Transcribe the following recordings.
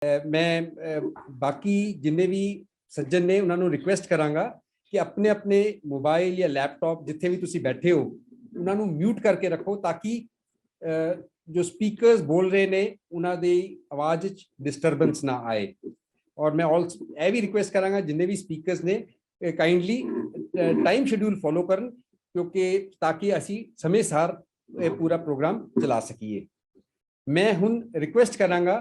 मैं बाकी जिन्ने भी सज्जन ने उन्होंने रिक्वेस्ट करांगा कि अपने अपने मोबाइल या लैपटॉप जिथे भी तुसी बैठे हो उन्होंने म्यूट करके रखो ताकि जो स्पीकर्स बोल रहे ने उन्होंने आवाज डिस्टरबेंस ना आए। और मैं ऑल्सो यह भी रिक्वेस्ट करांगा जिन्ने भी स्पीकर्स ने काइंडली टाइम शेड्यूल फॉलो करन क्योंकि ताकि असी समय सार पूरा प्रोग्राम चला सकीए। मैं हुन रिक्वेस्ट करांगा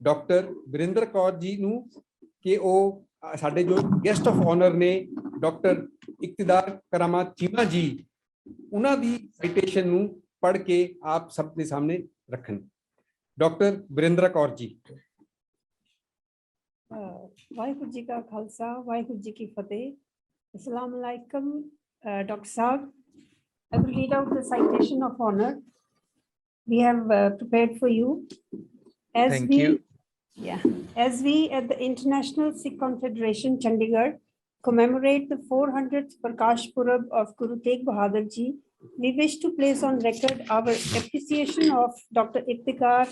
डॉक्टर विरेंद्र कौर जी नू कि वो साडे जो गेस्ट ऑफ ऑनर ने डॉक्टर इक्तिदार करामात चीमा जी उन्हां दी साइटेशन नू पढ़ के आप सबके सामने रखन। डॉक्टर विरेंद्र कौर जी। वाहिगुरु जी का खालसा वाहिगुरु जी की फतेह। अस्सलाम वालेकुम डॉक्टर साहब। I will read out the citation of honor we have prepared for you. Thank you. As we at the International Sikh Confederation Chandigarh commemorate the 400th Prakash Purab of Guru Tegh Bahadur Ji, we wish to place on record our appreciation of Dr. Iftkhar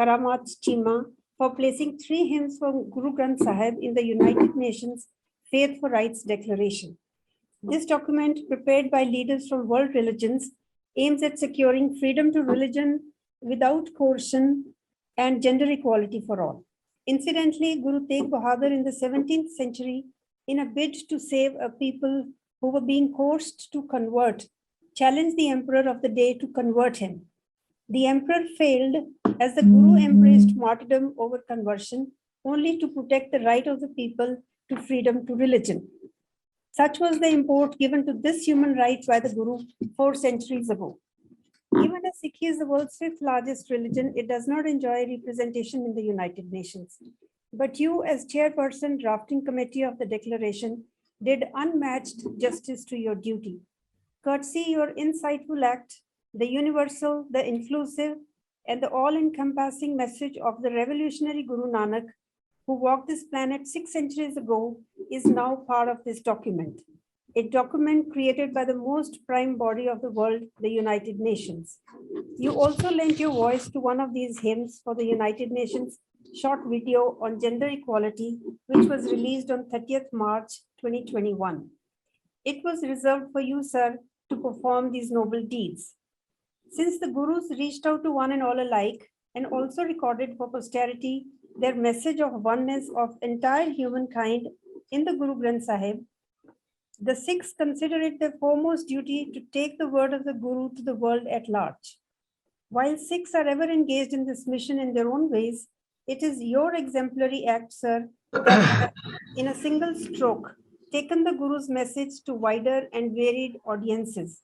Karamat Chima for placing 3 hymns from Guru Granth Sahib in the United Nations Faith for Rights Declaration. This document, prepared by leaders from world religions, aims at securing freedom to religion without coercion and gender equality for all. Incidentally, Guru Tegh Bahadur in the 17th century, in a bid to save a people who were being coerced to convert, challenged the emperor of the day to convert him. The emperor failed as the Guru embraced martyrdom over conversion only to protect the right of the people to freedom to religion. Such was the import given to this human right by the Guru 4 centuries ago. Even as Sikh is the world's 5th largest religion, it does not enjoy representation in the United Nations. But you, as chairperson, drafting committee of the declaration, did unmatched justice to your duty. Courtesy your insightful act, the universal, the inclusive, and the all-encompassing message of the revolutionary Guru Nanak, who walked this planet 6 centuries ago, is now part of this document. A document created by the most prime body of the world, the United Nations. You also lent your voice to one of these hymns for the United Nations short video on gender equality, which was released on 30th March 2021. It was reserved for you, sir, to perform these noble deeds. Since the Gurus reached out to one and all alike and also recorded for posterity their message of oneness of entire humankind in the Guru Granth Sahib, the Sikhs consider it their foremost duty to take the word of the Guru to the world at large. While Sikhs are ever engaged in this mission in their own ways, it is your exemplary act, sir, that in a single stroke, taken the Guru's message to wider and varied audiences.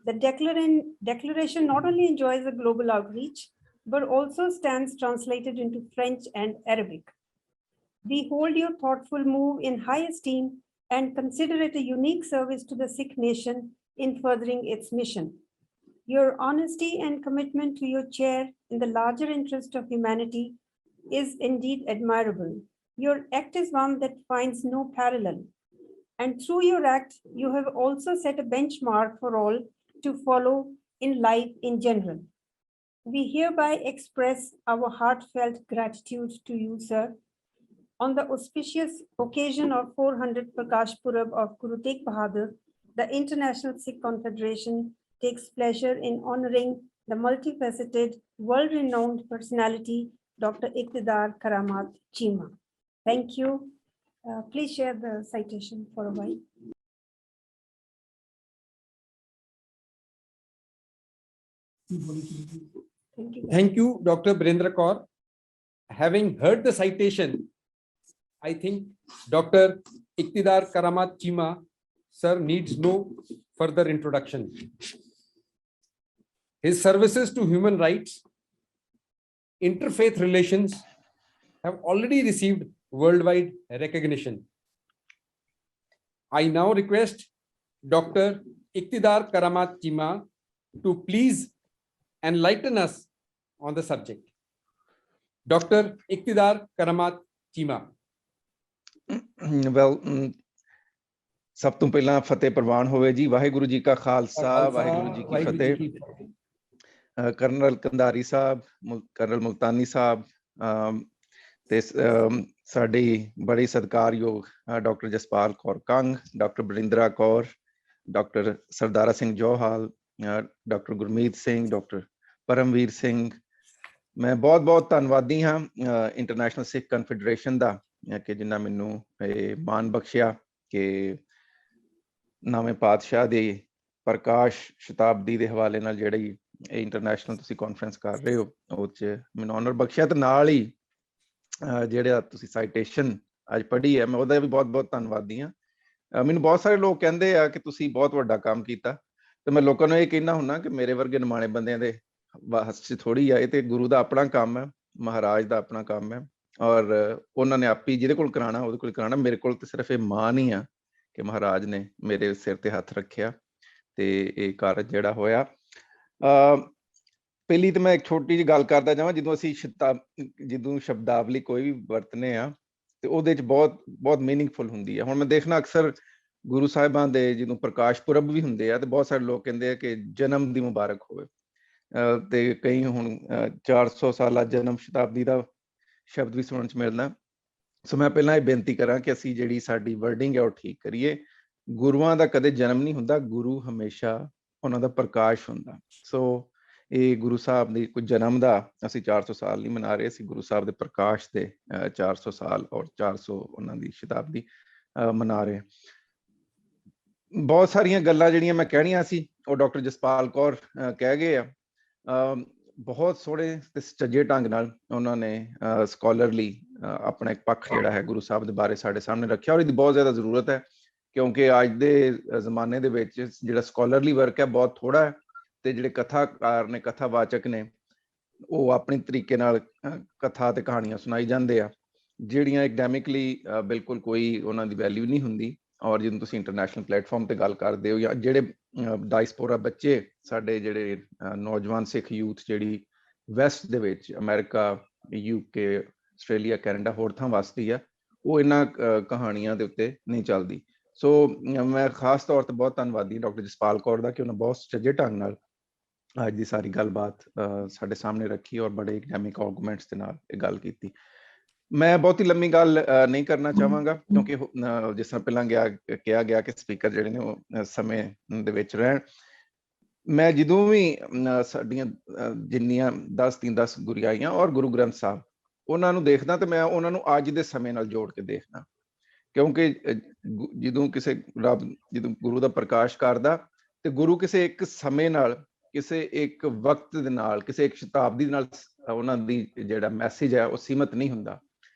The declaration not only enjoys a global outreach, but also stands translated into French and Arabic. We hold your thoughtful move in high esteem and consider it a unique service to the Sikh nation in furthering its mission. Your honesty and commitment to your chair in the larger interest of humanity is indeed admirable. Your act is one that finds no parallel. And through your act, you have also set a benchmark for all to follow in life in general. We hereby express our heartfelt gratitude to you, sir. On the auspicious occasion of 400th Prakash Purab of Guru Tegh Bahadur, the International Sikh Confederation takes pleasure in honoring the multifaceted, world-renowned personality, Dr. Iftkhar Karamat Chima. Thank you. Please share the citation for a while. Thank you, Dr. Virendra Kaur. Having heard the citation, I think Dr. Iftkhar Karamat Chima, sir, needs no further introduction. His services to human rights, interfaith relations have already received worldwide recognition. I now request Dr. Iftkhar Karamat Chima to please enlighten us on the subject. Dr. Iftkhar Karamat Chima. Well, ਸਭ ਤੋਂ ਪਹਿਲਾਂ ਫਤਿਹ ਪ੍ਰਵਾਨ ਹੋਵੇ ਜੀ। ਵਾਹਿਗੁਰੂ ਜੀ ਕਾ ਖਾਲਸਾ ਵਾਹਿਗੁਰੂ ਜੀ ਕੀ ਫਤਿਹ। Colonel Kandhari Sahib, colonel Multani Sahib, ਤੇ ਸਾਡੀ ਬੜੀ ਸਤਿਕਾਰਯੋਗ doctor Jaspal Kaur Kang, doctor Barindra Kaur, doctor Sardara Singh Johal, doctor Gurmeet Singh, doctor Paramvir Singh. ਮੈਂ ਬਹੁਤ ਬਹੁਤ ਧੰਨਵਾਦੀ ਹਾਂ ਇੰਟਰਨੈਸ਼ਨਲ ਸਿੱਖ ਕਨਫੈਡਰੇਸ਼ਨ ਦਾ ਕਿ ਜਿਨ੍ਹਾਂ ਮੈਨੂੰ ਇਹ ਮਾਣ ਬਖਸ਼ਿਆ ਕਿ ਨਵੇਂ ਪਾਤਸ਼ਾਹ ਦੀ ਪ੍ਰਕਾਸ਼ ਸ਼ਤਾਬਦੀ ਦੇ ਹਵਾਲੇ ਨਾਲ ਜਿਹੜੀ ਇਹ ਇੰਟਰਨੈਸ਼ਨਲ ਤੁਸੀਂ ਕਾਨਫਰੰਸ ਕਰ ਰਹੇ ਹੋ ਉਹ 'ਚ ਮੈਨੂੰ ਆਨਰ ਬਖਸ਼ਿਆ। ਤੇ ਨਾਲ ਹੀ ਜਿਹੜਾ ਤੁਸੀਂ ਸਾਈਟੇਸ਼ਨ ਅੱਜ ਪੜ੍ਹੀ ਹੈ ਮੈਂ ਉਹਦਾ ਵੀ ਬਹੁਤ ਬਹੁਤ ਧੰਨਵਾਦੀ ਹਾਂ। ਮੈਨੂੰ ਬਹੁਤ ਸਾਰੇ ਲੋਕ ਕਹਿੰਦੇ ਆ ਕਿ ਤੁਸੀਂ ਬਹੁਤ ਵੱਡਾ ਕੰਮ ਕੀਤਾ, ਤੇ ਮੈਂ ਲੋਕਾਂ ਨੂੰ ਇਹ ਕਹਿਣਾ ਹੁੰਦਾ ਕਿ ਮੇਰੇ ਵਰਗੇ ਨਿਮਾਣੇ ਬੰਦਿਆਂ ਦੇ ਬਸ 'ਚ ਥੋੜ੍ਹੀ ਆ, ਇਹ ਤੇ ਗੁਰੂ ਦਾ ਆਪਣਾ ਕੰਮ ਹੈ, ਮਹਾਰਾਜ ਦਾ ਆਪਣਾ ਕੰਮ ਹੈ, ਔਰ ਉਹਨਾਂ ਨੇ ਆਪੀ ਜਿਹਦੇ ਕੋਲ ਕਰਾਉਣਾ ਉਹਦੇ ਕੋਲ ਕਰਾਉਣਾ। ਮੇਰੇ ਕੋਲ ਤੇ ਸਿਰਫ ਇਹ ਮਾਣ ਹੀ ਆ ਕਿ ਮਹਾਰਾਜ ਨੇ ਮੇਰੇ ਸਿਰ ਤੇ ਹੱਥ ਰੱਖਿਆ ਤੇ ਇਹ ਕਾਰਜ ਜਿਹੜਾ ਹੋਇਆ। ਪਹਿਲੀ ਤਾਂ ਮੈਂ ਇੱਕ ਛੋਟੀ ਜਿਹੀ ਗੱਲ ਕਰਦਾ ਜਾਵਾਂ, ਜਦੋਂ ਅਸੀਂ ਜਦੋਂ ਸ਼ਬਦਾਵਲੀ ਕੋਈ ਵੀ ਵਰਤਨੇ ਆ ਤੇ ਉਹਦੇ 'ਚ ਬਹੁਤ ਬਹੁਤ ਮੀਨਿੰਗਫੁਲ ਹੁੰਦੀ ਹੈ। ਹੁਣ ਮੈਂ ਦੇਖਣਾ ਅਕਸਰ ਗੁਰੂ ਸਾਹਿਬਾਂ ਦੇ ਜਦੋਂ ਪ੍ਰਕਾਸ਼ ਪੁਰਬ ਵੀ ਹੁੰਦੇ ਆ ਤੇ ਬਹੁਤ ਸਾਰੇ ਲੋਕ ਕਹਿੰਦੇ ਆ ਕਿ ਜਨਮ ਦੀ ਮੁਬਾਰਕ ਹੋਵੇ, ਤੇ ਕਈ ਹੁਣ 400 ਸਾਲਾ ਜਨਮ ਸ਼ਤਾਬਦੀ ਦਾ ਸ਼ਬਦ ਵੀ ਸੁਣਨ 'ਚ ਮਿਲਦਾ। ਸੋ ਮੈਂ ਪਹਿਲਾਂ ਇਹ ਬੇਨਤੀ ਕਰਾਂ ਕਿ ਅਸੀਂ ਜਿਹੜੀ ਸਾਡੀ ਵਰਡਿੰਗ ਹੈ ਉਹ ਠੀਕ ਕਰੀਏ। ਗੁਰੂਆਂ ਦਾ ਕਦੇ ਜਨਮ ਨਹੀਂ ਹੁੰਦਾ, ਗੁਰੂ ਹਮੇਸ਼ਾ ਉਹਨਾਂ ਦਾ ਪ੍ਰਕਾਸ਼ ਹੁੰਦਾ। ਸੋ ਇਹ ਗੁਰੂ ਸਾਹਿਬ ਦੀ ਕੋਈ ਜਨਮ ਦਾ ਅਸੀਂ 400 ਸਾਲ ਨਹੀਂ ਮਨਾ ਰਹੇ, ਅਸੀਂ ਗੁਰੂ ਸਾਹਿਬ ਦੇ ਪ੍ਰਕਾਸ਼ ਦੇ 400 ਸਾਲ ਔਰ 400 ਉਹਨਾਂ ਦੀ ਸ਼ਤਾਬਦੀ ਮਨਾ ਰਹੇ। ਬਹੁਤ ਸਾਰੀਆਂ ਗੱਲਾਂ ਜਿਹੜੀਆਂ ਮੈਂ ਕਹਿਣੀਆਂ ਸੀ ਉਹ ਡਾਕਟਰ ਜਸਪਾਲ ਕੌਰ ਕਹਿ ਗਏ ਆ। ਬਹੁਤ ਸੋਹਣੇ ਤੇ ਸੁਚੱਜੇ ਢੰਗ ਨਾਲ ਉਹਨਾਂ ਨੇ ਸਕਾਲਰਲੀ ਆਪਣਾ ਇੱਕ ਪੱਖ ਜਿਹੜਾ ਹੈ ਗੁਰੂ ਸਾਹਿਬ ਦੇ ਬਾਰੇ ਸਾਡੇ ਸਾਹਮਣੇ ਰੱਖਿਆ, ਔਰ ਇਹਦੀ ਬਹੁਤ ਜ਼ਿਆਦਾ ਜ਼ਰੂਰਤ ਹੈ ਕਿਉਂਕਿ ਅੱਜ ਦੇ ਜ਼ਮਾਨੇ ਦੇ ਵਿੱਚ ਜਿਹੜਾ ਸਕਾਲਰਲੀ ਵਰਕ ਹੈ ਬਹੁਤ ਥੋੜਾ ਹੈ, ਤੇ ਜਿਹੜੇ ਕਥਾਕਾਰ ਨੇ, ਕਥਾਵਾਚਕ ਨੇ, ਉਹ ਆਪਣੇ ਤਰੀਕੇ ਨਾਲ ਕਥਾ ਤੇ ਕਹਾਣੀਆਂ ਸੁਣਾਈ ਜਾਂਦੇ ਆ ਜਿਹੜੀਆਂ ਐਕਡੈਮਿਕਲੀ ਬਿਲਕੁਲ ਕੋਈ ਉਹਨਾਂ ਦੀ ਵੈਲਿਊ ਨਹੀਂ ਹੁੰਦੀ। ਔਰ ਜਦੋਂ ਤੁਸੀਂ ਇੰਟਰਨੈਸ਼ਨਲ ਪਲੇਟਫਾਰਮ ਤੇ ਗੱਲ ਕਰਦੇ ਹੋ ਜਾਂ ਜਿਹੜੇ ਡਾਇਸਪੋਰਾ ਬੱਚੇ ਸਾਡੇ ਜਿਹੜੇ ਨੌਜਵਾਨ ਸਿੱਖ ਯੂਥ ਜਿਹੜੀ ਵੈਸਟ ਦੇ ਵਿੱਚ ਅਮਰੀਕਾ, UK, ਆਸਟ੍ਰੇਲੀਆ, ਕੈਨੇਡਾ ਹੋਰ ਥਾਂ ਵਸਦੀ ਆ, ਉਹ ਇਹਨਾਂ ਕਹਾਣੀਆਂ ਦੇ ਉੱਤੇ ਨਹੀਂ ਚੱਲਦੀ। ਸੋ ਮੈਂ ਖਾਸ ਤੌਰ ਤੇ ਬਹੁਤ ਧੰਨਵਾਦੀ ਡਾਕਟਰ ਜਸਪਾਲ ਕੌਰ ਦਾ ਕਿ ਉਹਨਾਂ ਬਹੁਤ ਸੁਚੱਜੇ ਢੰਗ ਨਾਲ ਅੱਜ ਦੀ ਸਾਰੀ ਗੱਲਬਾਤ ਸਾਡੇ ਸਾਹਮਣੇ ਰੱਖੀ ਔਰ ਬੜੇ ਐਕਡੈਮਿਕ ਆਰਗੂਮੈਂਟਸ ਦੇ ਨਾਲ ਇਹ ਗੱਲ ਕੀਤੀ। ਮੈਂ ਬਹੁਤੀ ਲੰਮੀ ਗੱਲ ਨਹੀਂ ਕਰਨਾ ਚਾਹਾਂਗਾ ਕਿਉਂਕਿ ਜਿਸ ਤਰ੍ਹਾਂ ਪਹਿਲਾਂ ਕਿਹਾ ਗਿਆ ਕਿ ਸਪੀਕਰ ਜਿਹੜੇ ਨੇ ਉਹ ਸਮੇਂ ਦੇ ਵਿੱਚ ਰਹਿਣ। ਮੈਂ ਜਦੋਂ ਵੀ ਸਾਡੀਆਂ ਜਿੰਨੀਆਂ 10 ਗੁਰਿਆਈਆਂ ਔਰ ਗੁਰੂ ਗ੍ਰੰਥ ਸਾਹਿਬ ਉਹਨਾਂ ਨੂੰ ਦੇਖਦਾ ਤੇ ਮੈਂ ਉਹਨਾਂ ਨੂੰ ਅੱਜ ਦੇ ਸਮੇਂ ਨਾਲ ਜੋੜ ਕੇ ਦੇਖਦਾ, ਕਿਉਂਕਿ ਜਦੋਂ ਕਿਸੇ ਰੱਬ ਜਦੋਂ ਗੁਰੂ ਦਾ ਪ੍ਰਕਾਸ਼ ਕਰਦਾ ਤੇ ਗੁਰੂ ਕਿਸੇ ਇੱਕ ਸਮੇਂ ਨਾਲ, ਕਿਸੇ ਇੱਕ ਵਕਤ ਦੇ ਨਾਲ, ਕਿਸੇ ਇੱਕ ਸ਼ਤਾਬਦੀ ਦੇ ਨਾਲ ਉਹਨਾਂ ਦੀ ਜਿਹੜਾ ਮੈਸੇਜ ਹੈ ਉਹ ਸੀਮਤ ਨਹੀਂ ਹੁੰਦਾ।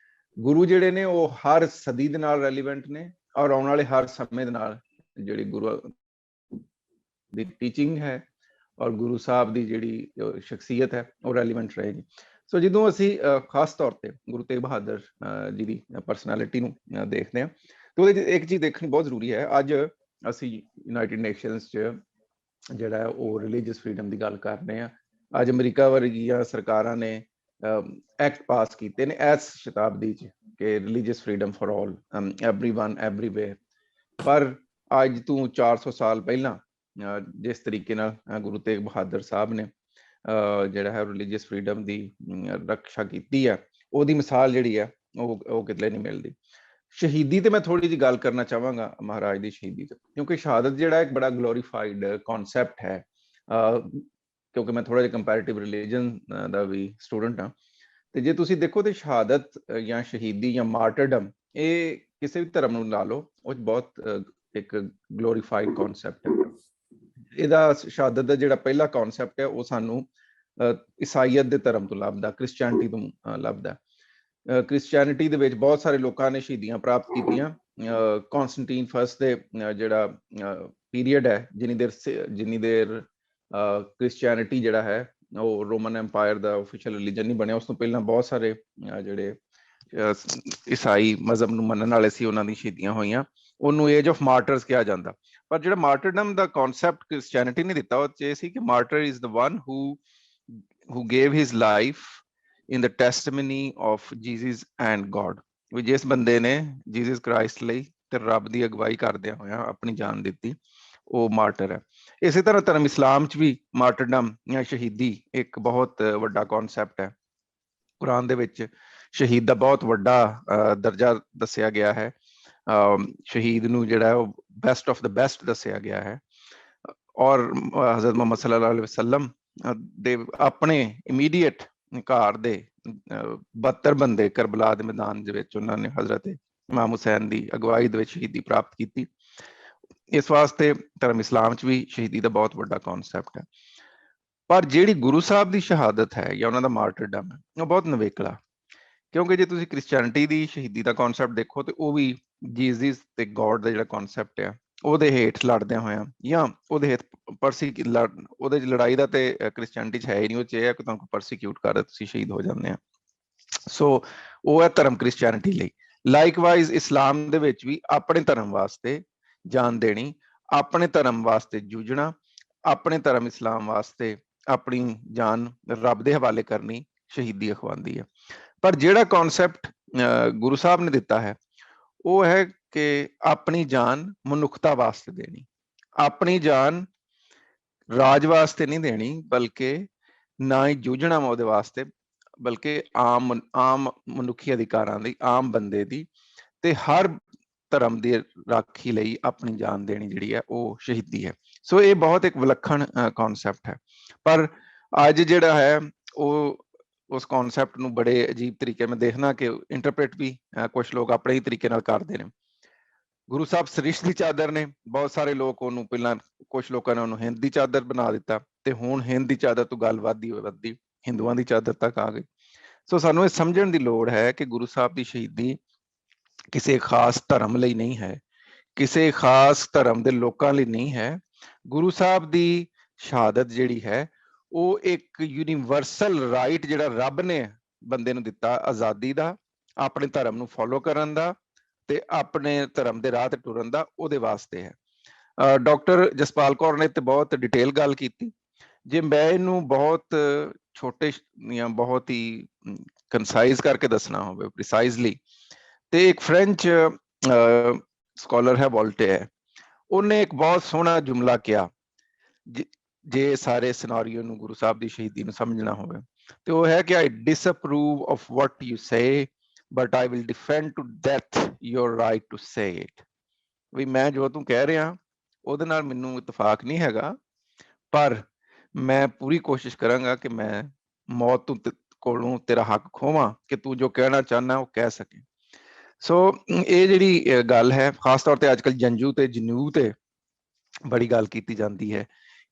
ਗੁਰੂ ਜਿਹੜੇ ਨੇ ਉਹ ਹਰ ਸਦੀ ਦੇ ਨਾਲ ਰੈਲੀਵੈਂਟ ਨੇ ਔਰ ਆਉਣ ਵਾਲੇ ਹਰ ਸਮੇਂ ਦੇ ਨਾਲ ਜਿਹੜੀ ਗੁਰੂ ਦੀ ਟੀਚਿੰਗ ਹੈ ਔਰ ਗੁਰੂ ਸਾਹਿਬ ਦੀ ਜਿਹੜੀ ਸ਼ਖਸੀਅਤ ਹੈ ਉਹ ਰੈਲੀਵੈਂਟ ਰਹੇਗੀ। ਸੋ ਜਦੋਂ ਅਸੀਂ ਖਾਸ ਤੌਰ ਤੇ ਗੁਰੂ ਤੇਗ ਬਹਾਦਰ ਜੀ ਦੀ ਪਰਸਨੈਲਿਟੀ ਨੂੰ ਦੇਖਦੇ ਹਾਂ ਤੇ ਉਹਦੇ 'ਚ ਇੱਕ ਚੀਜ਼ ਦੇਖਣੀ ਬਹੁਤ ਜ਼ਰੂਰੀ ਹੈ। ਅੱਜ ਅਸੀਂ ਯੂਨਾਈਟਿਡ ਨੇਸ਼ਨਸ 'ਚ ਜਿਹੜਾ ਹੈ ਉਹ ਰਿਲੀਜੀਅਸ ਫਰੀਡਮ ਦੀ ਗੱਲ ਕਰ ਰਹੇ ਹਾਂ। ਅੱਜ ਅਮਰੀਕਾ ਵਰਗੀਆਂ ਸਰਕਾਰਾਂ ਨੇ ਐਕਟ ਪਾਸ ਕੀਤੇ ਨੇ ਇਸ ਸ਼ਤਾਬਦੀ 'ਚ ਕਿ religious freedom for all, everyone everywhere. ਪਰ ਅੱਜ ਤੋਂ 400 ਸਾਲ ਪਹਿਲਾਂ ਜਿਸ ਤਰੀਕੇ ਨਾਲ ਗੁਰੂ ਤੇਗ ਬਹਾਦਰ ਸਾਹਿਬ ਨੇ ਜਿਹੜਾ ਹੈ ਰਿਲੀਜੀਅਸ ਫਰੀਡਮ ਦੀ ਰੱਖਿਆ ਕੀਤੀ ਹੈ, ਉਹਦੀ ਮਿਸਾਲ ਜਿਹੜੀ ਹੈ ਉਹ ਕਿਤੇ ਨਹੀਂ ਮਿਲਦੀ। ਸ਼ਹੀਦੀ ਤੇ ਮੈਂ ਥੋੜੀ ਜਿਹੀ ਗੱਲ ਕਰਨਾ ਚਾਹਾਂਗਾ ਮਹਾਰਾਜ ਦੀ ਸ਼ਹੀਦੀ ਤੇ, ਕਿਉਂਕਿ ਸ਼ਹਾਦਤ ਜਿਹੜਾ ਇੱਕ ਬੜਾ ਗਲੋਰੀਫਾਈਡ ਕਨਸੈਪਟ ਹੈ। ਕਿਉਂਕਿ ਮੈਂ ਥੋੜਾ ਜਿਹਾ ਕੰਪੈਰੀਟਿਵ ਰਿਲੀਜਨ ਦਾ ਵੀ ਸਟੂਡੈਂਟ ਹਾਂ, ਤੇ ਜੇ ਤੁਸੀਂ ਦੇਖੋ ਤੇ ਸ਼ਹਾਦਤ ਜਾਂ ਸ਼ਹੀਦੀ ਜਾਂ ਮਾਰਟਰਡਮ ਇਹ ਕਿਸੇ ਵੀ ਧਰਮ ਨੂੰ ਲਾ ਲਓ ਉਹ ਬਹੁਤ ਇੱਕ ਗਲੋਰੀਫਾਈਡ ਕਨਸੈਪਟ ਹੈ। ਇਹਦਾ ਸ਼ਹਾਦਤ ਦਾ ਜਿਹੜਾ ਪਹਿਲਾ ਕਨਸੈਪਟ ਹੈ ਉਹ ਸਾਨੂੰ ਈਸਾਈਅਤ ਦੇ ਧਰਮ ਤੋਂ ਲੱਭਦਾ, ਕ੍ਰਿਸਚੈਨਿਟੀ ਤੋਂ ਲੱਭਦਾ। ਕ੍ਰਿਸਚੈਨਿਟੀ ਦੇ ਵਿੱਚ ਬਹੁਤ ਸਾਰੇ ਲੋਕਾਂ ਨੇ ਸ਼ਹੀਦੀਆਂ ਪ੍ਰਾਪਤ ਕੀਤੀਆਂ। ਕੌਂਸਟੈਂਟੀਨ ਫਸਟ ਦੇ ਜਿਹੜਾ ਪੀਰੀਅਡ ਹੈ, ਜਿੰਨੀ ਦੇਰ ਕ੍ਰਿਸਚੈਨਿਟੀ ਜਿਹੜਾ ਹੈ ਉਹ ਰੋਮਨ ਐਮਪਾਇਰ ਦਾ ਆਫੀਸ਼ੀਅਲ ਰਿਲੀਜਨ ਨਹੀਂ ਬਣਿਆ, ਉਸ ਤੋਂ ਪਹਿਲਾਂ ਬਹੁਤ ਸਾਰੇ ਜਿਹੜੇ ਈਸਾਈ ਮਜ਼ਹਬ ਨੂੰ ਮੰਨਣ ਵਾਲੇ ਸੀ ਉਹਨਾਂ ਦੀ ਸ਼ਹੀਦੀਆਂ ਹੋਈਆਂ। ਉਹਨੂੰ ਏਜ ਆਫ ਮਾਰਟਰਸ ਕਿਹਾ ਜਾਂਦਾ। ਪਰ ਜਿਹੜਾ ਮਾਰਟਰਡਮ ਦਾ ਕਨਸੈਪਟ ਕ੍ਰਿਸਚੈਨਿਟੀ ਨੇ ਦਿੱਤਾ ਉਹ 'ਚ ਇਹ ਸੀ ਕਿ ਮਾਰਟਰ is the one who gave his life in the testimony of Jesus and God। ਵੀ ਜਿਸ ਬੰਦੇ ਨੇ ਜੀਸਸ ਕ੍ਰਾਈਸਟ ਲਈ ਤੇ ਰੱਬ ਦੀ ਅਗਵਾਈ ਕਰਦਿਆਂ ਹੋਇਆ ਆਪਣੀ ਜਾਨ ਦਿੱਤੀ, ਉਹ ਮਾਰਟਰ ਹੈ। ਇਸੇ ਤਰ੍ਹਾਂ ਧਰਮ ਇਸਲਾਮ 'ਚ ਵੀ ਮਾਰਟਰਡਮ ਜਾਂ ਸ਼ਹੀਦੀ ਇੱਕ ਬਹੁਤ ਵੱਡਾ ਕਨਸੈਪਟ ਹੈ। ਕੁਰਾਨ ਦੇ ਵਿੱਚ ਸ਼ਹੀਦ ਦਾ ਬਹੁਤ ਵੱਡਾ ਦਰਜਾ ਦੱਸਿਆ ਗਿਆ ਹੈ। ਸ਼ਹੀਦ ਨੂੰ ਜਿਹੜਾ ਉਹ ਬੈਸਟ ਆਫ ਦ ਬੈਸਟ ਦੱਸਿਆ ਗਿਆ ਹੈ। ਔਰ ਹਜ਼ਰਤ ਮੁਹੰਮਦ ਸੱਲੱਲਾਹੁ ਅਲੈਹਿ ਵਸੱਲਮ ਦੇ ਆਪਣੇ ਇਮੀਡੀਏਟ ਘਰ ਦੇ 72 ਬੰਦੇ ਕਰਬਲਾ ਦੇ ਮੈਦਾਨ ਦੇ ਵਿੱਚ ਉਹਨਾਂ ਨੇ ਹਜ਼ਰਤ ਇਮਾਮ ਹੁਸੈਨ ਦੀ ਅਗਵਾਈ ਦੇ ਵਿੱਚ ਸ਼ਹੀਦੀ ਪ੍ਰਾਪਤ ਕੀਤੀ। ਇਸ ਵਾਸਤੇ ਧਰਮ ਇਸਲਾਮ 'ਚ ਵੀ ਸ਼ਹੀਦੀ ਦਾ ਬਹੁਤ ਵੱਡਾ ਕਨਸੈਪਟ ਹੈ। ਪਰ ਜਿਹੜੀ ਗੁਰੂ ਸਾਹਿਬ ਦੀ ਸ਼ਹਾਦਤ ਹੈ ਜਾਂ ਉਹਨਾਂ ਦਾ ਮਾਰਟਰਡਮ ਹੈ, ਉਹ ਬਹੁਤ ਨਵੇਕਲਾ, ਕਿਉਂਕਿ ਜੇ ਤੁਸੀਂ ਕ੍ਰਿਸਚੈਨਿਟੀ ਦੀ ਸ਼ਹੀਦੀ ਦਾ ਕਨਸੈਪਟ ਦੇਖੋ ਤੇ ਉਹ ਵੀ ਜੀਸਸ ਤੇ ਗੋਡ ਦਾ ਜਿਹੜਾ ਕਨਸੈਪਟ ਆ ਉਹਦੇ ਹੇਠ ਲੜਦਿਆਂ ਹੋਇਆਂ ਜਾਂ ਉਹਦੇ ਹੇਠ ਉਹਦੇ 'ਚ ਲੜਾਈ ਦਾ ਤੇ ਕ੍ਰਿਸਚੈਨਿਟੀ 'ਚ ਹੈ ਹੀ ਨਹੀਂ। ਉਹ 'ਚ ਇਹ ਹੈ ਕਿ ਤੁਹਾਨੂੰ ਪਰਸੀਕਿਊਟ ਕਰ ਤੁਸੀਂ ਸ਼ਹੀਦ ਹੋ ਜਾਂਦੇ ਆ। ਸੋ ਉਹ ਹੈ ਧਰਮ ਕ੍ਰਿਸਚੈਨਿਟੀ ਲਈ। ਲਾਈਕਵਾਈਜ਼ ਇਸਲਾਮ ਦੇ ਵਿੱਚ ਵੀ ਆਪਣੇ ਧਰਮ ਵਾਸਤੇ ਜਾਨ ਦੇਣੀ, ਆਪਣੇ ਧਰਮ ਵਾਸਤੇ ਜੂਝਣਾ, ਆਪਣੇ ਧਰਮ ਇਸਲਾਮ ਵਾਸਤੇ ਆਪਣੀ ਜਾਨ ਰੱਬ ਦੇ ਹਵਾਲੇ ਕਰਨੀ ਸ਼ਹੀਦੀ ਅਖਵਾਉਂਦੀ ਹੈ। ਪਰ ਜਿਹੜਾ ਕਨਸੈਪਟ ਗੁਰੂ ਸਾਹਿਬ ਨੇ ਦਿੱਤਾ ਹੈ ਉਹ ਹੈ ਕਿ ਆਪਣੀ ਜਾਨ ਮਨੁੱਖਤਾ ਵਾਸਤੇ ਦੇਣੀ, ਆਪਣੀ ਜਾਨ ਰਾਜ ਵਾਸਤੇ ਨਹੀਂ ਦੇਣੀ, ਬਲਕਿ ਨਾ ਹੀ ਜੂਝਣਾ ਉਹਦੇ ਵਾਸਤੇ, ਬਲਕਿ ਆਮ ਮਨੁੱਖੀ ਅਧਿਕਾਰਾਂ ਦੀ, ਆਮ ਬੰਦੇ ਦੀ ਤੇ ਹਰ ਧਰਮ ਦੀ ਰਾਖੀ ਲਈ ਆਪਣੀ ਜਾਨ ਦੇਣੀ ਜਿਹੜੀ ਹੈ ਉਹ ਸ਼ਹੀਦੀ ਹੈ। ਸੋ ਇਹ ਬਹੁਤ ਇੱਕ ਵਿਲੱਖਣ ਕਨਸੈਪਟ ਹੈ। ਪਰ ਅੱਜ ਜਿਹੜਾ ਹੈ ਉਹ ਉਸ ਕਨਸੈਪਟ ਨੂੰ ਬੜੇ ਅਜੀਬ ਤਰੀਕੇ ਮੈਂ ਦੇਖਣਾ ਕਿ ਇੰਟਰਪ੍ਰੇਟ ਵੀ ਕੁਛ ਲੋਕ ਆਪਣੇ ਹੀ ਤਰੀਕੇ ਨਾਲ ਕਰਦੇ ਨੇ। ਗੁਰੂ ਸਾਹਿਬ ਸ੍ਰਿਸ਼ਟ ਦੀ ਚਾਦਰ ਨੇ, ਬਹੁਤ ਸਾਰੇ ਲੋਕ ਉਹਨੂੰ ਪਹਿਲਾਂ ਕੁਛ ਲੋਕਾਂ ਨੇ ਉਹਨੂੰ ਹਿੰਦ ਦੀ ਚਾਦਰ ਬਣਾ ਦਿੱਤਾ ਤੇ ਹੁਣ ਹਿੰਦ ਦੀ ਚਾਦਰ ਤੋਂ ਗੱਲ ਵੱਧਦੀ ਹਿੰਦੂਆਂ ਦੀ ਚਾਦਰ ਤੱਕ ਆ ਗਈ। ਸੋ ਸਾਨੂੰ ਇਹ ਸਮਝਣ ਦੀ ਲੋੜ ਹੈ ਕਿ ਗੁਰੂ ਸਾਹਿਬ ਦੀ ਸ਼ਹੀਦੀ ਕਿਸੇ ਖਾਸ ਧਰਮ ਲਈ ਨਹੀਂ ਹੈ, ਕਿਸੇ ਖਾਸ ਧਰਮ ਦੇ ਲੋਕਾਂ ਲਈ ਨਹੀਂ ਹੈ। ਗੁਰੂ ਸਾਹਿਬ ਦੀ ਸ਼ਹਾਦਤ ਜਿਹੜੀ ਹੈ ਉਹ ਇੱਕ ਯੂਨੀਵਰਸਲ ਰਾਈਟ ਜਿਹੜਾ ਰੱਬ ਨੇ ਬੰਦੇ ਨੂੰ ਦਿੱਤਾ ਆਜ਼ਾਦੀ ਦਾ, ਆਪਣੇ ਧਰਮ ਨੂੰ ਫੋਲੋ ਕਰਨ ਦਾ ਤੇ ਆਪਣੇ ਧਰਮ ਦੇ ਰਾਹ ਤੇ ਟੁਰਨ ਦਾ, ਉਹਦੇ ਵਾਸਤੇ ਹੈ। ਡਾਕਟਰ ਜਸਪਾਲ ਕੌਰ ਨੇ ਤੇ ਬਹੁਤ ਡਿਟੇਲ ਗੱਲ ਕੀਤੀ। ਜੇ ਮੈਂ ਇਹਨੂੰ ਬਹੁਤ ਛੋਟੇ ਜਾਂ ਬਹੁਤ ਹੀ ਕੰਸਾਈਜ਼ ਕਰਕੇ ਦੱਸਣਾ ਹੋਵੇ ਪ੍ਰੀਸਾਈਜ਼ਲੀ, ਤੇ ਇੱਕ ਫ੍ਰੈਂਚ ਸਕਾਲਰ ਹੈ ਵੋਲਟੇਅਰ, ਉਹਨੇ ਇੱਕ ਬਹੁਤ ਸੋਹਣਾ ਜੁਮਲਾ ਕਿਹਾ ਜੇ ਸਾਰੇ ਸਿਨਾਰੀਓ ਨੂੰ ਗੁਰੂ ਸਾਹਿਬ ਦੀ ਸ਼ਹੀਦੀ ਨੂੰ ਸਮਝਣਾ ਹੋਵੇ, ਤੇ ਉਹ ਹੈ ਕਿ I disapprove of what you say but I will defend to death your right to say it। ਵੀ ਮੈਂ ਜੋ ਤੂੰ ਕਹਿ ਰਿਹਾ ਉਹਦੇ ਨਾਲ ਮੈਨੂੰ ਇਤਫਾਕ ਨਹੀਂ ਹੈਗਾ, ਪਰ ਮੈਂ ਪੂਰੀ ਕੋਸ਼ਿਸ਼ ਕਰਾਂਗਾ ਕਿ ਮੈਂ ਮੌਤ ਕੋਲੋਂ ਤੇਰਾ ਹੱਕ ਖੋਵਾਂ ਕਿ ਤੂੰ ਜੋ ਕਹਿਣਾ ਚਾਹੁੰਦਾ ਉਹ ਕਹਿ ਸਕੇ। ਸੋ ਇਹ ਜਿਹੜੀ ਗੱਲ ਹੈ, ਖਾਸ ਤੌਰ ਤੇ ਅੱਜ ਕੱਲ੍ਹ ਜੰਜੂ ਤੇ ਜਨੇਊ ਤੇ ਬੜੀ ਗੱਲ ਕੀਤੀ ਜਾਂਦੀ ਹੈ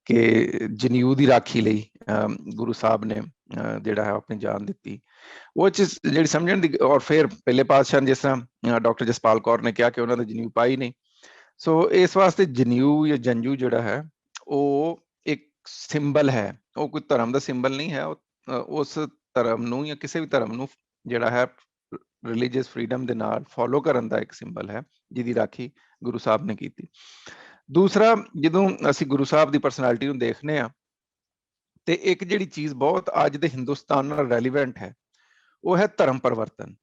ਕਿ ਜਨੇਊ ਦੀ ਰਾਖੀ ਲਈ ਗੁਰੂ ਸਾਹਿਬ ਨੇ ਜਿਹੜਾ ਹੈ ਆਪਣੀ ਜਾਨ ਦਿੱਤੀ। ਉਹ ਚੀਜ਼ ਜਿਹੜੀ ਸਮਝਣ ਦੀ, ਔਰ ਫਿਰ ਪਹਿਲੇ ਪਾਤਸ਼ਾਹ ਜਿਸ ਤਰ੍ਹਾਂ ਡਾਕਟਰ ਜਸਪਾਲ ਕੌਰ ਨੇ ਕਿਹਾ ਕਿ ਉਹਨਾਂ ਨੇ ਜਨੇਊ ਪਾਈ ਨਹੀਂ। ਸੋ ਇਸ ਵਾਸਤੇ ਜਨੇਊ ਜਾਂ ਜੰਜੂ ਜਿਹੜਾ ਹੈ ਉਹ ਇੱਕ ਸਿੰਬਲ ਹੈ, ਉਹ ਕੋਈ ਧਰਮ ਦਾ ਸਿੰਬਲ ਨਹੀਂ ਹੈ। ਉਸ ਧਰਮ ਨੂੰ ਜਾਂ ਕਿਸੇ ਵੀ ਧਰਮ ਨੂੰ ਜਿਹੜਾ ਹੈ ਰਿਲੀਜੀਅਸ ਫਰੀਡਮ ਦੇ ਨਾਲ ਫੋਲੋ ਕਰਨ ਦਾ ਇੱਕ ਸਿੰਬਲ ਹੈ, ਜਿਹਦੀ ਰਾਖੀ ਗੁਰੂ ਸਾਹਿਬ ਨੇ ਕੀਤੀ। ਦੂਸਰਾ, ਜਦੋਂ ਅਸੀਂ ਗੁਰੂ ਸਾਹਿਬ ਦੀ ਪਰਸਨੈਲਿਟੀ ਨੂੰ ਦੇਖਦੇ ਹਾਂ ਤੇ ਇੱਕ ਜਿਹੜੀ ਚੀਜ਼ ਬਹੁਤ ਅੱਜ ਦੇ ਹਿੰਦੁਸਤਾਨ ਨਾਲ ਰੈਲੀਵੈਂਟ ਹੈ ਉਹ ਹੈ ਧਰਮ ਪਰਿਵਰਤਨ।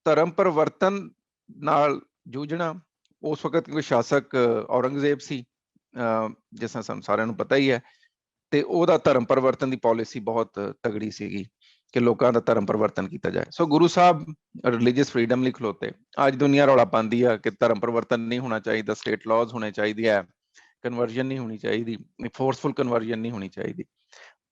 ਧਰਮ ਪਰਿਵਰਤਨ ਨਾਲ ਜੂਝਣਾ। ਉਸ ਵਕਤ ਕੋਈ ਸ਼ਾਸਕ ਔਰੰਗਜ਼ੇਬ ਸੀ, ਜਿਸ ਤਰ੍ਹਾਂ ਸਾਨੂੰ ਸਾਰਿਆਂ ਨੂੰ ਪਤਾ ਹੀ ਹੈ, ਤੇ ਉਹਦਾ ਧਰਮ ਪਰਿਵਰਤਨ ਦੀ ਪਾਲਿਸੀ ਬਹੁਤ ਤਗੜੀ ਸੀਗੀ ਕਿ ਲੋਕਾਂ ਦਾ ਧਰਮ ਪਰਿਵਰਤਨ ਕੀਤਾ ਜਾਏ। ਸੋ ਗੁਰੂ ਸਾਹਿਬ ਰਿਲੀਜੀਅਸ ਫਰੀਡਮ ਲਈ ਖਲੋਤੇ। ਅੱਜ ਦੁਨੀਆ ਰੌਲਾ ਪਾਉਂਦੀ ਆ ਕਿ ਧਰਮ ਪਰਿਵਰਤਨ ਨਹੀਂ ਹੋਣਾ ਚਾਹੀਦਾ, ਸਟੇਟ ਲਾਜ਼ ਹੋਣੇ ਚਾਹੀਦੇ ਆ, ਕਨਵਰਜਨ ਨਹੀਂ ਹੋਣੀ ਚਾਹੀਦੀ, ਫੋਰਸਫੁਲ ਕਨਵਰਜਨ ਨਹੀਂ ਹੋਣੀ ਚਾਹੀਦੀ।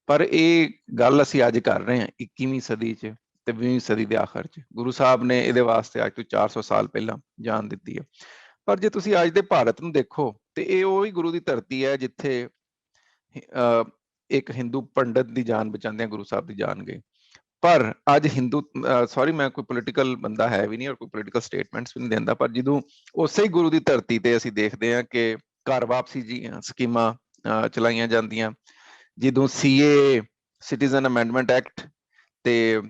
ਪਰ ਇਹ ਗੱਲ ਅਸੀਂ ਅੱਜ ਕਰ ਰਹੇ ਹਾਂ 21ਵੀਂ ਸਦੀ 'ਚ ਤੇ 20ਵੀਂ ਸਦੀ ਦੇ ਆਖਰ 'ਚ। ਗੁਰੂ ਸਾਹਿਬ ਨੇ ਇਹਦੇ ਵਾਸਤੇ ਅੱਜ ਤੋਂ 400 ਸਾਲ ਪਹਿਲਾਂ ਜਾਨ ਦਿੱਤੀ ਹੈ। ਪਰ ਜੇ ਤੁਸੀਂ ਅੱਜ ਦੇ ਭਾਰਤ ਨੂੰ ਦੇਖੋ ਤੇ ਇਹ ਉਹੀ ਗੁਰੂ ਦੀ ਧਰਤੀ ਹੈ ਜਿੱਥੇ ਇੱਕ ਹਿੰਦੂ ਪੰਡਤ ਦੀ ਜਾਨ ਬਚਾਉਂਦਿਆਂ ਗੁਰੂ ਸਾਹਿਬ ਦੀ ਜਾਨ ਗਈ। ਪਰ ਅੱਜ ਸੌਰੀ ਮੈਂ ਕੋਈ ਪੋਲੀਟੀਕਲ ਬੰਦਾ ਹੈ ਵੀ ਨਹੀਂ ਔਰ ਕੋਈ ਪੋਲੀਟੀਕਲ ਸਟੇਟਮੈਂਟਸ ਵੀ ਨਹੀਂ ਦਿੰਦਾ, ਪਰ ਜਦੋਂ ਉਸੇ ਗੁਰੂ ਦੀ ਧਰਤੀ ਤੇ ਅਸੀਂ ਦੇਖਦੇ ਹਾਂ ਕਿ ਘਰ ਵਾਪਸੀ ਜੀ ਸਕੀਮਾਂ ਚਲਾਈਆਂ ਜਾਂਦੀਆਂ, ਜਦੋਂ CAA ਸਿਟੀਜ਼ਨ ਅਮੈਂਡਮੈਂਟ ਐਕਟ ਤੇ